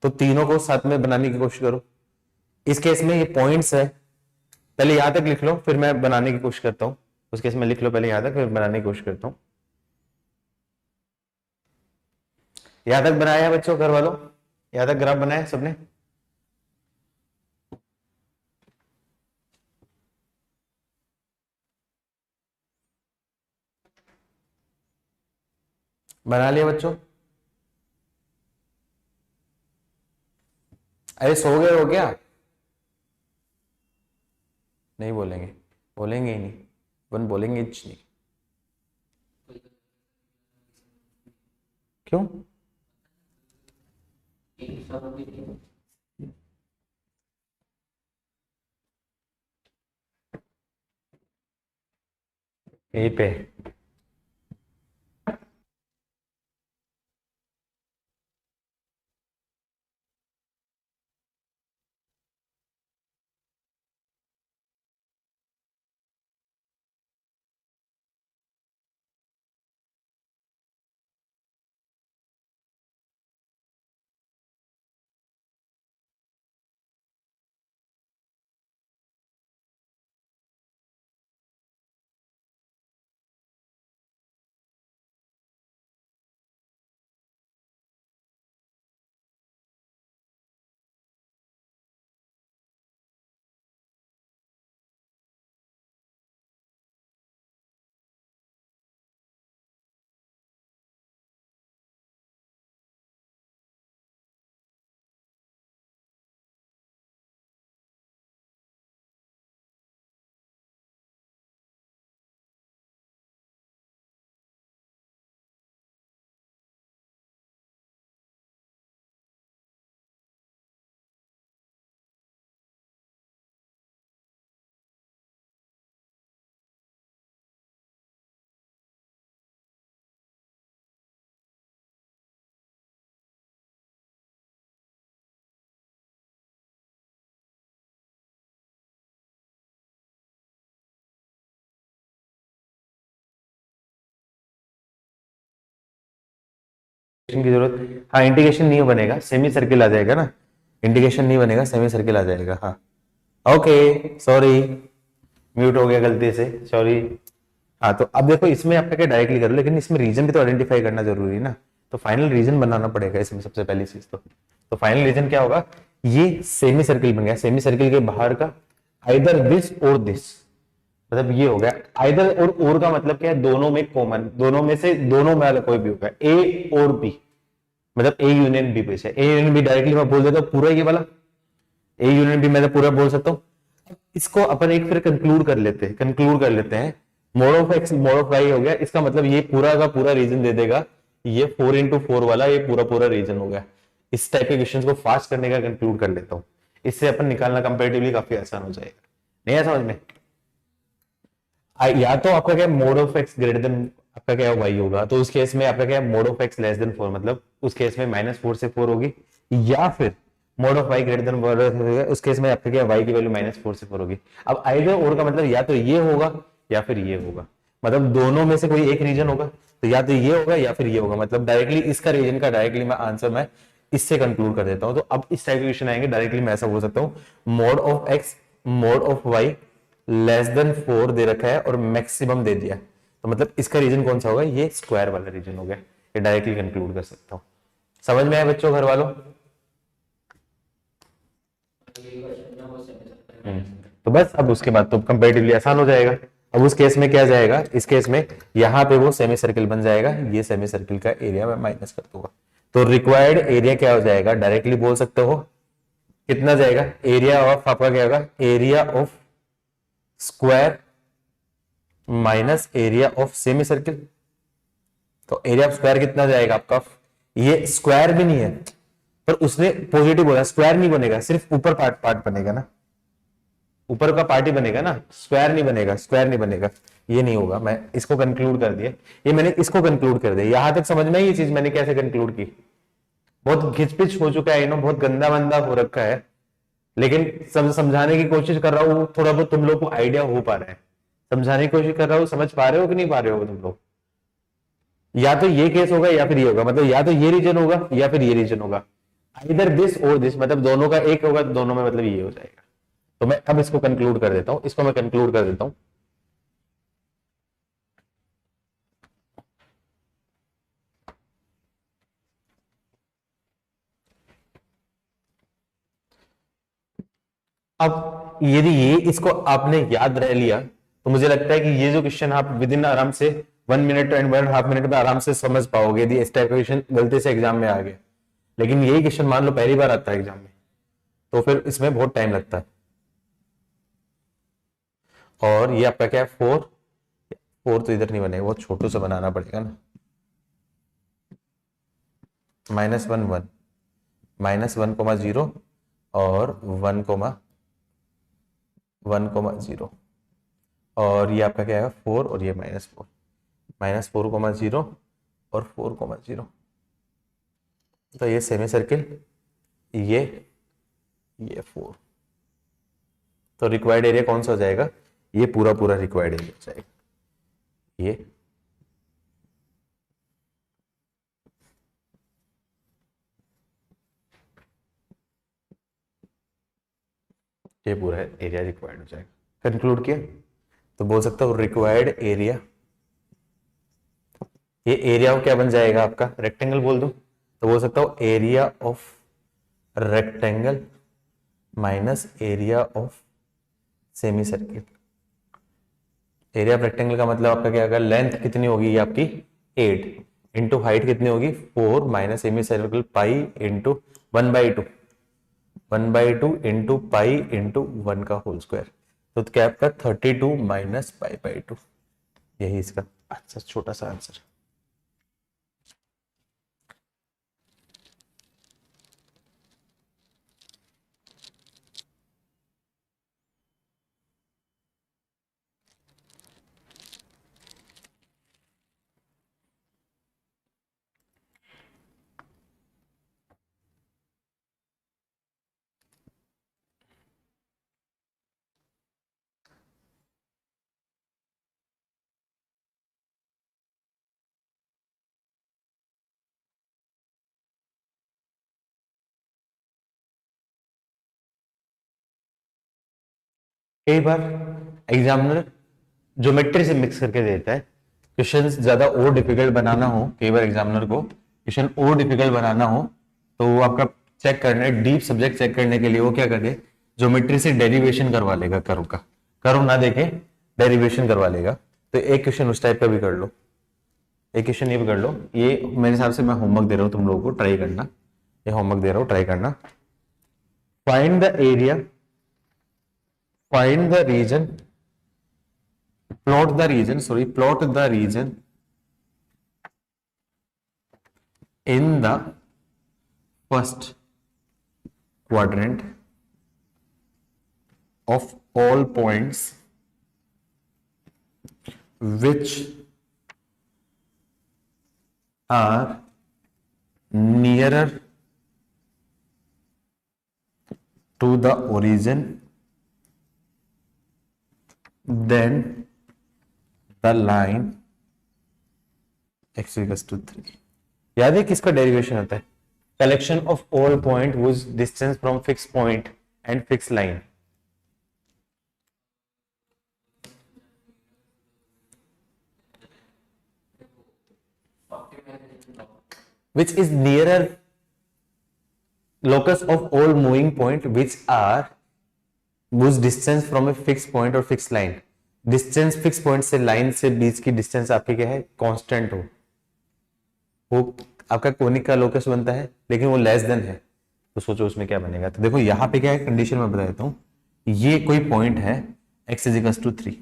तो तीनों को साथ में बनाने की कोशिश करो। इस केस में ये पॉइंट्स है, पहले यहां तक लिख लो फिर मैं बनाने की कोशिश करता हूं। उस केस में लिख लो पहले यहां तक, फिर बनाने की कोशिश करता हूं। यहां तक बनाया है बच्चों घर वालों? यहां तक ग्राफ बनाया है सबने? बना लिया बच्चों? अरे सो गए हो क्या? नहीं बोलेंगे, बोलेंगे ही नहीं, वन बोलेंगे ही नहीं। क्यों? यहीं पे। की जरूरत, हाँ इंटीग्रेशन नहीं बनेगा, सेमी सर्किल आ जाएगा ना। इंटीग्रेशन नहीं बनेगा, सेमी सर्किल आ जाएगा। हाँ ओके, सॉरी, म्यूट हो गया गलती से, सॉरी। हाँ तो अब देखो इसमें आपका क्या डायरेक्टली करो, लेकिन इसमें रीजन भी तो आइडेंटिफाई करना जरूरी है ना। तो फाइनल रीजन बनाना पड़ेगा इसमें सबसे पहली चीज तो फाइनल रीजन क्या होगा? ये सेमी सर्किल बन गया, सेमी सर्किल के बाहर का आइदर दिस और दिस, मतलब ये हो गया। आइदर और का मतलब क्या है? दोनों में कॉमन, दोनों में से दोनों में वाला कोई भी होगा, ए और बी, मतलब ए यूनियन बी पे से। ए यूनियन बी डायरेक्टली मैं बोल देता हूँ पूरा ये वाला, ए यूनियन बी मैं तो पूरा बोल सकता हूँ। इसको अपन एक फिर कंक्लूड कर लेते हैं। Mode of x mode of y हो गया, इसका मतलब ये पूरा का पूरा रीजन दे देगा, ये 4x4 वाला ये पूरा पूरा रीजन हो गया। इस टाइप के क्वेश्चंस को फास्ट करने का कंक्लूड कर लेता हूँ, इससे अपन निकालना कंपैरेटिवली काफी आसान हो जाएगा। नहीं है समझ में? या तो आपका क्या mode of x greater then आपका क्या वाई होगा, तो उस केस में आपका क्या mode of x less than 4, मतलब उस केस में -4 से 4 होगी। या फिर mode of y greater than, उस केस में आपका क्या वाई की वैल्यू -4 से 4 होगी। अब आइदर और का मतलब या तो ये होगा या फिर ये होगा, मतलब दोनों में से कोई एक रीजन होगा, तो या तो ये होगा या फिर ये होगा। मतलब डायरेक्टली इसका रीजन का डायरेक्टली मैं आंसर मैं इससे कंक्लूड कर देता हूं। तो अब इस टाइप के क्वेश्चन आएंगे, डायरेक्टली मैं ऐसा बोल सकता हूं, mode of x mode of y less than 4 दे रखा है और मैक्सिमम दे दिया, तो मतलब इसका रीजन कौन सा होगा? ये स्क्वायर वाला रीजन हो गया। ये डायरेक्टली कंक्लूड कर सकता हूं। समझ में आया बच्चों, घर वालों? तो बस अब उसके बाद तो कंपैरेटिवली आसान हो जाएगा। अब उस केस में क्या जाएगा? इस केस में यहाँ पे वो सेमी सर्किल बन जाएगा, ये सेमी सर्किल का एरिया मैं माइनस कर दूंगा, तो रिक्वायर्ड एरिया क्या हो जाएगा? डायरेक्टली बोल सकते हो कितना जाएगा? एरिया ऑफ आपका क्या होगा? Area of square minus area of semi circle. तो एरिया ऑफ स्क्वायर कितना जाएगा आपका? ये स्क्वायर भी नहीं है, पर उसने पॉजिटिव बोला, स्क्वायर नहीं बनेगा, सिर्फ ऊपर पार्ट पार्ट बनेगा ना, ऊपर का पार्ट ही बनेगा ना, स्क्वायर नहीं बनेगा, स्क्वायर नहीं बनेगा, ये नहीं होगा। मैं इसको कंक्लूड कर दिया, ये मैंने इसको कंक्लूड कर दिया। यहां तक समझ में ये चीज मैंने कैसे कंक्लूड की? बहुत घिचपिच हो चुका है, बहुत गंदा वंदा हो रखा है, लेकिन समझाने की कोशिश कर रहा हूँ, थोड़ा बहुत तुम लोग को आइडिया हो पा रहा है, समझाने की कोशिश कर रहा हूँ, समझ पा रहे हो कि नहीं पा रहे हो तुम लोग? या तो ये केस होगा या फिर ये होगा, मतलब या तो ये रीजन होगा या फिर ये रीजन होगा, इधर दिस और दिस, मतलब दोनों का एक होगा, दोनों में मतलब ये हो जाएगा। तो मैं अब इसको कंक्लूड कर देता हूं, इसको मैं कंक्लूड कर देता हूं। अब यदि ये इसको आपने याद रह लिया तो मुझे लगता है कि ये जो क्वेश्चन आप विद इन आराम से 1 मिनट एंड 1.5 मिनट में आराम से समझ पाओगे यदि इस टाइप का क्वेश्चन गलती से एग्जाम में आ गया। लेकिन यही क्वेश्चन मान लो पहली बार आता है एग्जाम में तो फिर इसमें बहुत टाइम लगता है। और ये आपका क्या है 4, 4 तो इधर नहीं बनेगा, बहुत छोटू से बनाना पड़ेगा ना। -1 1 -1, और 1, 0 और ये आपका क्या है 4 और ये -4, -4, 0 और 4, 0। तो ये सेमी सर्किल, ये 4। तो रिक्वायर्ड एरिया कौन सा हो जाएगा, ये पूरा पूरा रिक्वायर्ड एरिया हो जाएगा ये पूरा एरिया रिक्वायर्ड हो जाएगा। कंक्लूड किया तो बोल सकता हूँ रिक्वायर्ड एरिया, ये एरिया क्या बन जाएगा आपका, रेक्टेंगल बोल दूं तो बोल सकता हूँ area of rectangle minus area of semi circle. Area of rectangle का मतलब आपका क्या होगा, लेंथ कितनी होगी ये आपकी 8 इंटू हाइट कितनी होगी 4 minus semi circle pi into 1/2, 1/2 into pi into 1 का होल स्क्वायर। तो क्या आपका 32 माइनस पाई/2, यही इसका अच्छा छोटा सा आंसर। कई बार एग्जामिनर ज्योमेट्री से मिक्स करके देता है क्वेश्चन, ज्यादा और डिफिकल्ट बनाना हो, कई बार एग्जामिनर को क्वेश्चन और डिफिकल्ट बनाना हो तो वो आपका चेक करने, डीप सब्जेक्ट चेक करने के लिए वो क्या करे, ज्योमेट्री से डेरिवेशन करवा लेगा, कर्व का, कर्व ना देखे डेरिवेशन करवा लेगा। तो एक क्वेश्चन उस टाइप का भी कर लो, एक क्वेश्चन ये भी कर लो। ये मेरे हिसाब से मैं होमवर्क दे रहा हूँ तुम लोगों को, ट्राई करना, ये होमवर्क दे रहा हूँ, ट्राई करना। Find the area, find the region, plot the region, plot the region in the first quadrant of all points which are nearer to the origin then the line x equals to 3। याद है किसका derivation होता है, collection of all point whose distance from fix point and fix line. which is nearer locus of all moving point which are whose distance from a fixed point और fixed line। Distance fix point से line से बीच की distance आपकी क्या है, constant हो, वो आपका कोनिक का लोकस बनता है लेकिन वो लेस देन है, तो सोचो उसमें क्या बनेगा। तो देखो यहाँ पे क्या है कंडीशन में बता देता हूँ, ये कोई पॉइंट है x is two 3,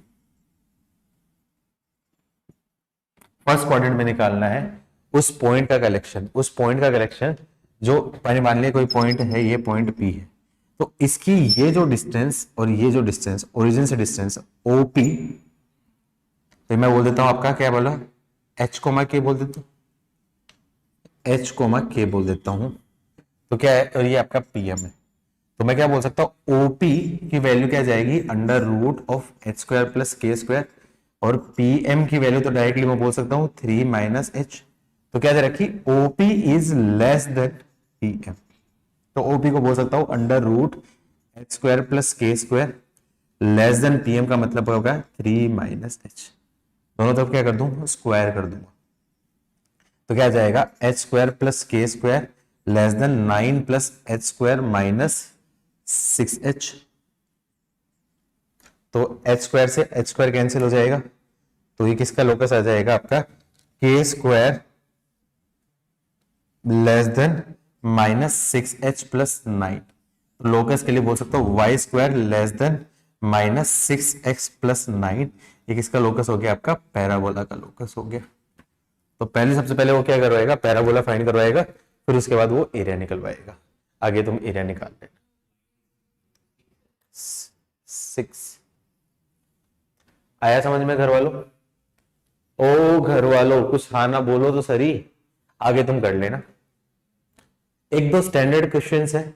first quadrant में निकालना है उस पॉइंट का कलेक्शन, उस पॉइंट का कलेक्शन जो मान लिया कोई पॉइंट है, ये पॉइंट P है, तो इसकी ये जो डिस्टेंस और ये जो डिस्टेंस ओरिजिन से डिस्टेंस OP, तो मैं बोल देता हूं आपका क्या बोला H कोमा K बोल देता हूं, H कोमा K बोल देता हूं, तो क्या है, और ये आपका PM है, तो मैं क्या बोल सकता हूं OP की वैल्यू क्या जाएगी √(h² + k²) और PM की वैल्यू तो डायरेक्टली मैं बोल सकता हूं 3 - h, तो क्या दे रखी OP is less than PM, तो OP को बोल सकता हूं √(h² + k² less than PM का मतलब होगा 3 - h, दोनों तरफ क्या कर दूं स्क्वायर कर दूंगा, तो क्या जाएगा h² + k² less than 9 + h² - 6h तो एच स्क्वायर से एच स्क्वायर कैंसिल हो जाएगा, तो ये किसका लोकस आ जाएगा आपका के square less then -6h+9। Locus के लिए बोल सकता हूँ Y square less then -6x+9। ये किसका लोकस हो गया आपका पैराबोला का लोकस हो गया। तो पहले सबसे पहले वो क्या करवाएगा, पैराबोला फाइंड करवाएगा, फिर उसके बाद वो एरिया निकलवाएगा। आगे तुम एरिया निकाल लेना। 6 आया समझ में घर वालों? ओ घर वालों कुछ हाँ ना बोलो तो सही, आगे तुम कर लेना। एक दो स्टैंडर्ड क्वेश्चंस है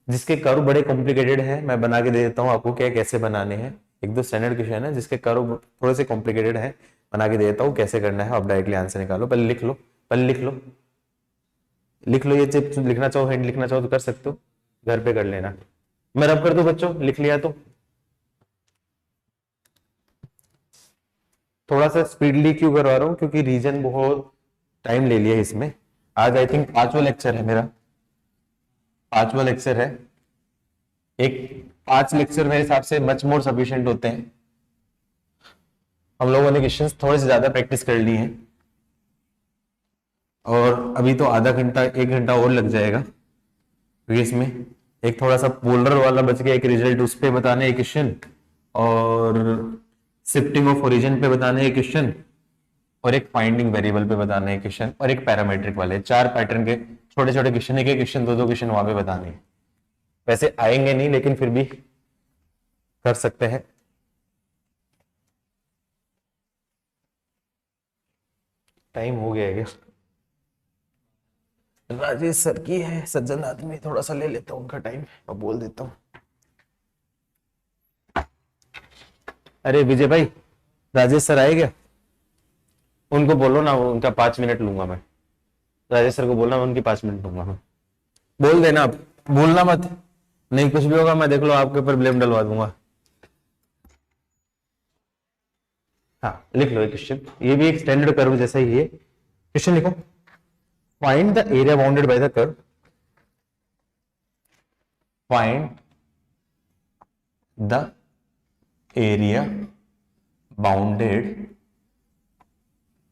जिसके कर्व बड़े कॉम्प्लिकेटेड है, मैं बना के दे देता हूँ आपको क्या कैसे बनाने हैं। एक दो स्टैंडर्ड क्वेश्चन है जिसके कर्व थोड़े से कॉम्प्लिकेटेड है, बना के दे देता हूँ कैसे करना है। आप डायरेक्टली आंसर निकालो, पहले लिख लो, पहले लिख लो, लिख लो। ये जब लिखना चाहो, हेड लिखना चाहो तो कर सकते हो, घर पे कर लेना। मैं रब कर दूं बच्चों, लिख लिया तो थोड़ा सा स्पीडली क्यों करवा रहा हूँ, क्योंकि रीजन बहुत टाइम ले लिया इसमें। आज आई थिंक 5वां लेक्चर है मेरा, 5वां लेक्चर है। एक 5 लेक्चर मेरे हिसाब से मच मोर सफिशिएंट होते हैं। हम लोगों ने क्वेश्चंस थोड़े से ज्यादा प्रैक्टिस कर ली है, और अभी तो आधा घंटा 1 घंटा और लग जाएगा, क्योंकि इसमें एक थोड़ा सा पोलर वाला बच गया, एक रिजल्ट उस पे बताने एक क्वेश्चन, और शिफ्टिंग ऑफ ओरिजिन पे बताने एक क्वेश्चन, और एक फाइंडिंग वेरिएबल पे बताने एक क्वेश्चन, और एक पैरामीट्रिक वाले 4 पैटर्न के छोटे छोटे क्वेश्चन, एक क्वेश्चन दो क्वेश्चन वहां पे बताने हैं। वैसे आएंगे नहीं लेकिन फिर भी कर सकते हैं। टाइम हो गया है क्या? राजेश सर की है, सज्जन आदमी, थोड़ा सा ले लेता हूँ उनका टाइम और बोल देता हूँ। अरे विजय भाई, राजेश सर आए क्या? उनको बोलो ना, उनका 5 मिनट लूंगा मैं। राजेश सर को बोलना मैं उनकी 5 मिनट लूंगा। हाँ बोल देना, आप भूलना मत, नहीं कुछ भी होगा मैं देख लो आपके ऊपर ब्लेम डलवा दूंगा। हाँ लिख लो एक क्वेश्चन, ये भी एक स्टैंडर्ड कर्व जैसा ही है। क्वेश्चन लिखो, find the area bounded by the curve, find the area bounded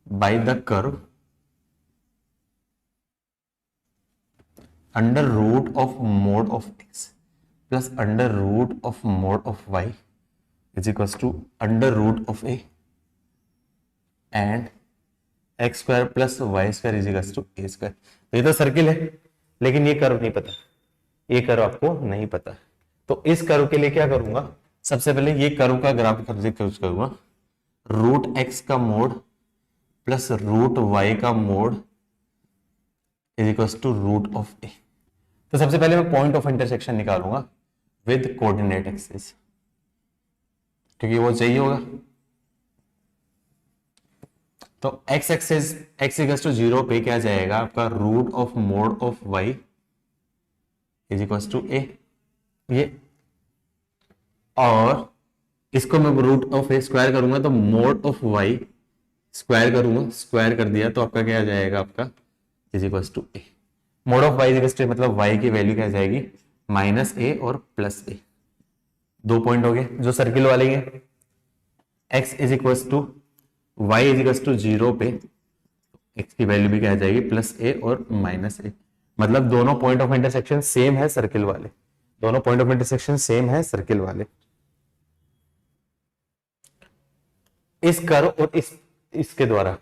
by the curve under root of mod of x plus under root of mod of y is equals to under root of a and x square plus y square is equals to a square। तो ये तो circle है, लेकिन ये curve नहीं पता, ये curve आपको नहीं पता। तो इस कर्व के लिए क्या करूंगा, सबसे पहले ये कर्व का ग्राफ यूज करूंगा, रूट एक्स का मोड प्लस रूट वाई का mod is equals to root of a. तो सबसे पहले मैं पॉइंट ऑफ इंटरसेक्शन निकालूंगा विद कोऑर्डिनेट एक्सिस, क्योंकि वो चाहिए होगा। तो x axis x equals to 0 पे क्या जाएगा आपका, root of mode of y is equals to a, ये, और इसको मैं रूट ऑफ ए स्क्वायर करूंगा तो मोड ऑफ वाई स्क्वायर करूंगा, स्क्वायर कर दिया तो आपका क्या आ जाएगा, आपका is equals to a. Mode of y is मतलब वाई की वैल्यू क्या जाएगी, -a और +a। 2 पॉइंट हो गए जो सर्किल वाले हैं। x is equals to y is equals to 0 पे x की वैल्यू भी क्या आ जाएगी, +a और -a। मतलब दोनों पॉइंट ऑफ इंटरसेक्शन सेम है सर्किल वाले, दोनों पॉइंट ऑफ इंटरसेक्शन सेम है सर्किल वाले। इस कर्व और इसके द्वारा,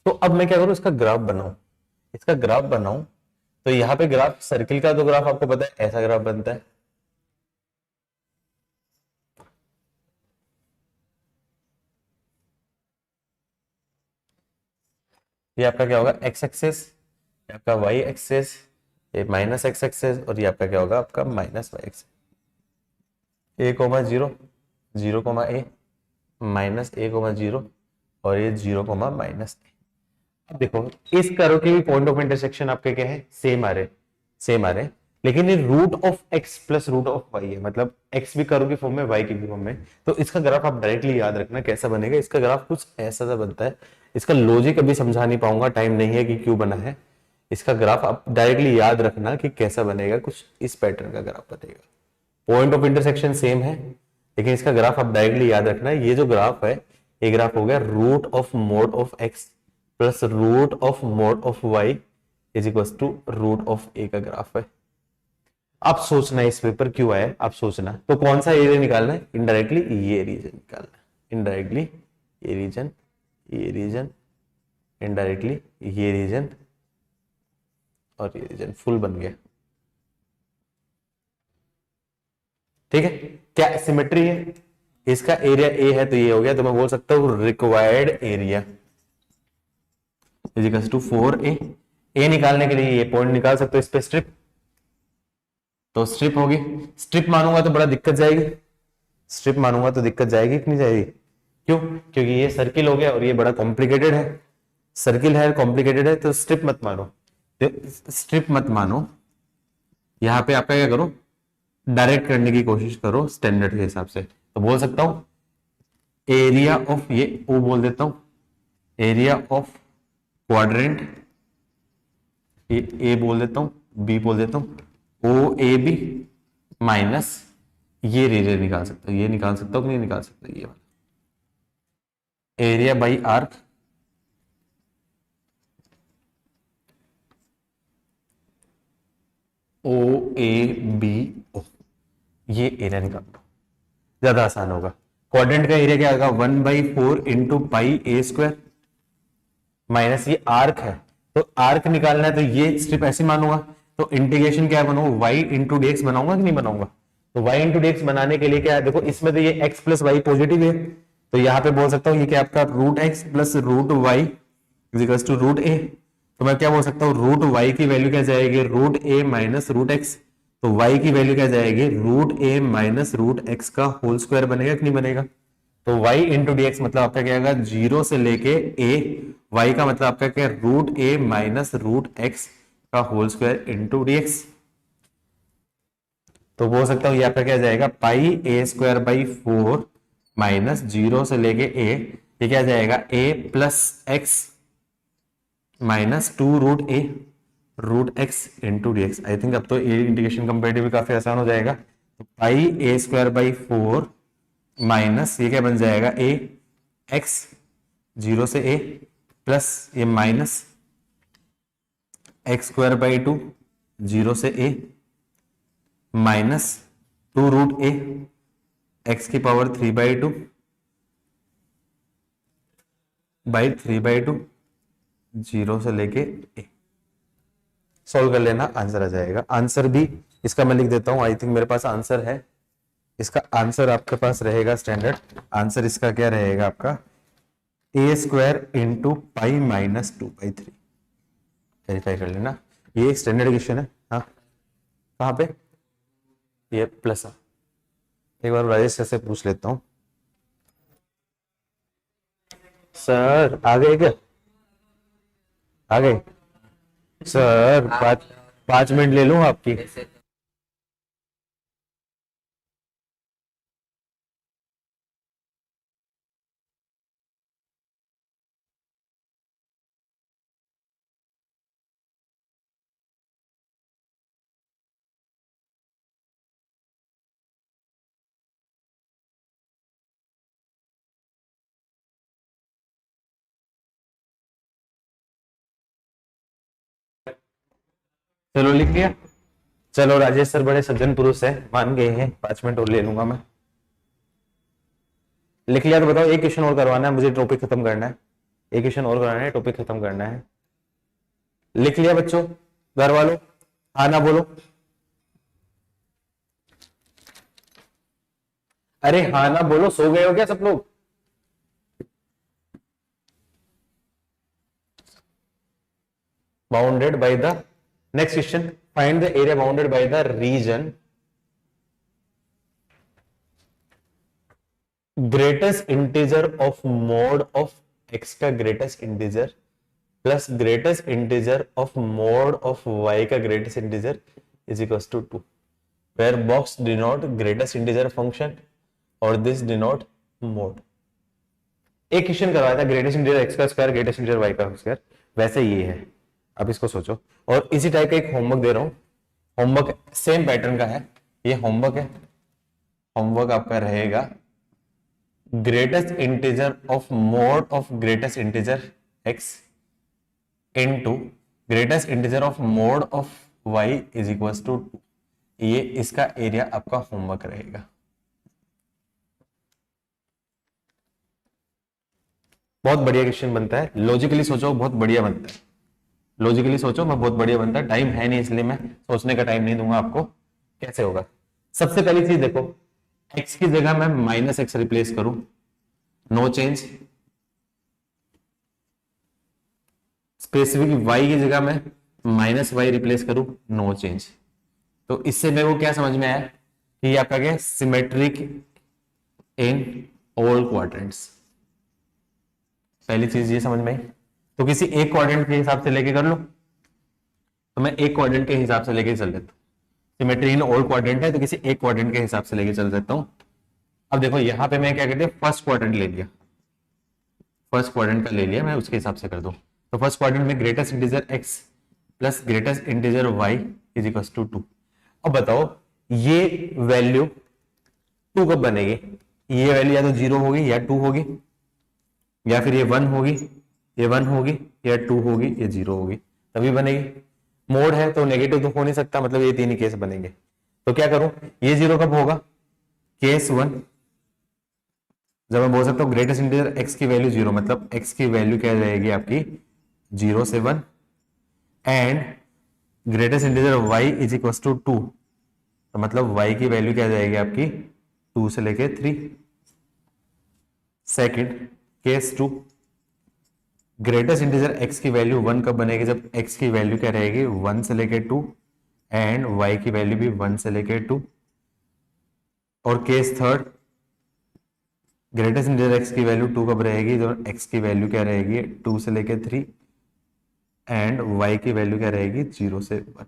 तो अब मैं क्या करूं, इसका ग्राफ बनाऊं, इसका ग्राफ बनाऊं। तो यहां पे ग्राफ सर्किल का, तो ग्राफ आपको पता है ऐसा ग्राफ बनता है। ये आपका क्या होगा, एक्स एक्सेस, आपका वाई एक्सेस, ये -x एक्सेस, और ये आपका क्या होगा, आपका -y access. a, 0 0, a -a, 0 और ये 0, -a। अब देखो इस कर्व के भी पॉइंट ऑफ इंटरसेक्शन आपके क्या है, सेम आ रहे, लेकिन ये root of x plus root of y है, मतलब x भी कर्व के फॉर्म में, y की भी फॉर्म में। तो इसका ग्राफ आप डायरेक्टली याद रखना कैसा बनेगा। इसका ग्राफ कुछ ऐसा सा बनता है, इसका लॉजिक अभी समझा नहीं पाऊंगा, टाइम नहीं है कि क्यों बना है। इसका ग्राफ आप डायरेक्टली याद रखना कि कैसा बनेगा, कुछ इस पैटर्न का ग्राफ बनेगा। पॉइंट ऑफ इंटरसेक्शन सेम है, लेकिन इसका ग्राफ आप डायरेक्टली याद रखना, ये जो ग्राफ है ये ग्राफ हो गया root of mode of x plus root of mode of y is equal to root of a का ग्राफ है। आप सोचना इस पेपर क्यों आया, आप सोचना। तो कौन सा एरिया निकालना है, इनडायरेक्टली ये रीजन निकालना है, इनडायरेक्टली ये रीजन, ये रीजन, इनडायरेक्टली ये रीजन और ये रीजन फुल बन गया। ठीक है, क्या सिमेट्री है, इसका एरिया ए है तो ये हो गया, तो मैं बोल सकता हूं required area is equal to 4a। A निकालने के लिए ये पॉइंट निकाल सकते हो इस पे स्ट्रिप, तो स्ट्रिप होगी, स्ट्रिप मानूंगा तो बड़ा दिक्कत जाएगी, स्ट्रिप मानूंगा तो दिक्कत जाएगी कि नहीं जाएगी, क्यों, क्योंकि ये सर्किल हो गया और ये बड़ा कॉम्प्लिकेटेड है, सर्किल है कॉम्प्लिकेटेड है, तो स्ट्रिप मत मानो, तो स्ट्रिप मत मानो। यहां पे आपका क्या करो, डायरेक्ट करने की कोशिश करो स्टैंडर्ड के हिसाब से। तो बोल सकता हूं एरिया ऑफ, ये ओ बोल देता हूं, एरिया ऑफ क्वाड्रेंट, ये ए बोल देता हूं, बी बोल देता हूं, ओ ए बी माइनस ये रीजन निकाल सकता हूं, ये निकाल सकता हूं कि नहीं निकाल सकता, ये वाला area by arc O A B O, ये एरिया निकाल दो, ज्यादा आसान होगा। क्वाड्रेंट का एरिया क्या आएगा, 1/4 into pi a square minus ये आर्क है, तो आर्क निकालना है तो ये स्ट्रिप ऐसी मानूंगा, तो इंटीग्रेशन क्या बनाऊंगा, वाई इंटू डी एक्स बनाऊंगा कि नहीं बनाऊंगा, तो वाई इंटू डी एक्स बनाने के लिए क्या है, देखो इसमें तो ये एक्स प्लस वाई पॉजिटिव है, तो यहाँ पे बोल सकता हूँ ये क्या आपका root x plus root y is equal to root a, तो मैं क्या बोल सकता हूँ रूट वाई की वैल्यू क्या जाएगी, root a minus root x, तो वाई की वैल्यू क्या जाएगी, root a minus root x का होल स्क्वायर बनेगा कि नहीं बनेगा, तो y इंटू डी एक्स मतलब आपका क्या आएगा, जीरो से लेके a, y का मतलब आपका क्या, root a minus root x का whole square into d x, तो बोल सकता हूं ये आपका क्या जाएगा, pi a square by 4 minus zero से लेके a, ये क्या जाएगा a plus x minus 2 root a root x into d x. I think अब तो ए इंटीग्रेशन कंपेरेटिव काफी आसान हो जाएगा, तो पाई ए स्क्वायर बाई 4 माइनस ये क्या बन जाएगा, ए एक्स जीरो से ए प्लस ये minus x square by 2 zero से ए माइनस 2 रूट ए एक्स की पावर 3/2 बाई 3/2 जीरो से लेके ए। सॉल्व कर लेना, आंसर आ जाएगा। आंसर भी इसका मैं लिख देता हूं, आई थिंक मेरे पास आंसर है, इसका आंसर आपके पास रहेगा स्टैंडर्ड आंसर, इसका क्या रहेगा आपका, a square into pi minus 2/3। Verify कर लेना, ये स्टैंडर्ड क्वेश्चन है। हाँ कहाँ पे, ये प्लस है, एक बार राजेश सर से पूछ लेता हूँ। सर आ गए क्या, आ गए सर, 5 मिनट ले लूँ आपकी। चलो लिख लिया, चलो राजेश सर बड़े सज्जन पुरुष है, मान गए हैं, 5 मिनट और ले लूंगा मैं। लिख लिया तो बताओ, एक क्वेश्चन और करवाना है मुझे, टॉपिक खत्म करना है, एक क्वेश्चन और कराना है, टॉपिक खत्म करना है। लिख लिया बच्चों, घर वालों हाँ ना बोलो, अरे हाँ ना बोलो, सो गए हो क्या सब लोग। Bounded by the, next question, find the area bounded by the region greatest integer of mode of x का greatest integer plus greatest integer of mode of y का greatest integer is equal to 2, where box denote greatest integer function और this denote mod. एक question करवाया था greatest integer x का square greatest integer y का square, वैसे ये है, अब इसको सोचो। और इसी टाइप का एक होमवर्क दे रहा हूं, होमवर्क सेम पैटर्न का है, ये होमवर्क है, होमवर्क आपका रहेगा greatest integer of mode of greatest integer x into greatest integer of mode of y is equal to 2। ये इसका एरिया आपका होमवर्क रहेगा। बहुत बढ़िया क्वेश्चन बनता है, लॉजिकली सोचो बहुत बढ़िया बनता है, लॉजिकली सोचो मैं बहुत बढ़िया बनता है। टाइम है नहीं इसलिए मैं सोचने का टाइम नहीं दूंगा आपको। कैसे होगा? सबसे पहली चीज देखो, x की जगह मैं माइनस एक्स रिप्लेस करूं, नो चेंज। स्पेसिफिक y की जगह मैं माइनस वाई रिप्लेस करूं, नो चेंज। तो इससे मेरे को क्या समझ में आया कि ये आपका क्या है, सिमेट्रिक इन ऑल क्वाड्रेंट्स। पहली चीज ये समझ में आई। तो किसी एक क्वाड्रेंट के हिसाब से लेके कर लो, तो मैं एक क्वाड्रेंट के हिसाब से लेके चल लेता हूँ। सिमेट्री इन ऑल क्वाड्रेंट है तो किसी एक क्वाड्रेंट के हिसाब से लेके चल सकता हूँ। अब देखो यहां पे मैं क्या कहते हैं, फर्स्ट क्वाड्रेंट ले लिया, फर्स्ट क्वाड्रेंट का ले लिया मैं, उसके हिसाब से कर दूं। तो फर्स्ट क्वाड्रेंट में greatest integer x plus greatest integer y is equal to 2। अब बताओ ये वैल्यू 2 कब बनेगी? ये वैल्यू या तो 0 होगी या 2 होगी, या फिर ये 1 होगी, ये 1 होगी, या 2 होगी, ये 0 होगी, तभी बनेगी। मोड है तो नेगेटिव तो हो नहीं सकता, मतलब ये तीन ही केस बनेंगे। तो क्या करूं, ये 0 कब होगा? केस 1, जब मैं बोल सकता हूं ग्रेटेस्ट इंटीजर x की वैल्यू 0, मतलब x की वैल्यू क्या रहेगी आपकी 0 से 1, and greatest integer y is equal to 2, तो मतलब y की वैल्यू क्या जाएगी आपकी 2 से लेके 3। Second case 2, greatest integer x की वैल्यू 1 कब बनेगी? जब x की वैल्यू क्या रहेगी 1 से लेके 2, एंड y की वैल्यू भी 1 से लेके 2। और case third, greatest integer x की वैल्यू 2 कब रहेगी? जब x की वैल्यू क्या रहेगी 2 से लेके 3, एंड y की वैल्यू क्या रहेगी 0 से 1।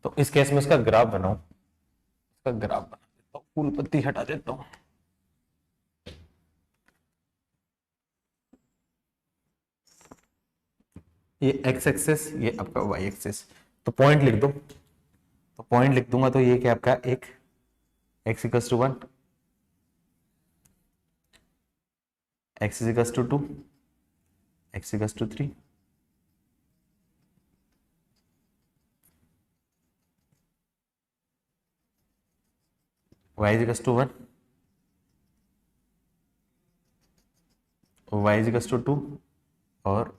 तो इस केस में उसका ग्राफ बनाओ, इसका ग्राफ बना देता हूं, फूल पत्ती हटा देता हूं। ये x एक्सेस, ये आपका y एक्सेस। तो पॉइंट लिख दो, तो पॉइंट लिख दूंगा तो ये क्या आपका एक x equal to 1, x equal to 2, x equal to 3, y equal to 1, y equal to 2, और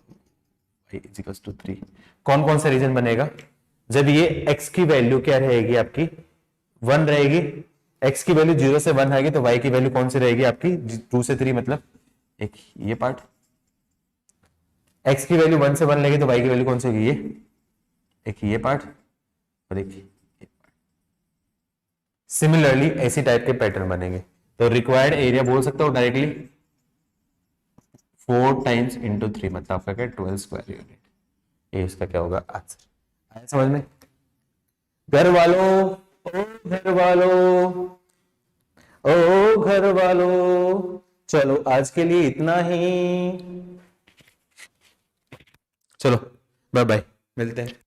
y इक्वल टू 3। कौन कौन सा रीजन बनेगा? जब ये x की वैल्यू क्या रहेगी आपकी 1 रहेगी, x की वैल्यू 0 से 1 आएगी, तो y की वैल्यू कौन सी रहेगी आपकी 2 से 3, मतलब एक ये पार्ट। x की वैल्यू 1 से 1 लेगी तो y की वैल्यू कौन सी होगी? ये एक ये पार्ट, और एक ये पार्ट। सिमिलरली ऐसी टाइप के पैटर्न बनेंगे। तो रिक्वायर्ड एरिया बोल सकता हूं डायरेक्टली 4 टाइम्स इंटू 3, मतलब आपका क्या 12 स्क्वायर यूनिट। ये इसका क्या होगा आंसर। आया समझ में? घर वालों, ओ घर वालों, ओ घर वालों, चलो आज के लिए इतना ही। चलो बाय बाय, मिलते हैं।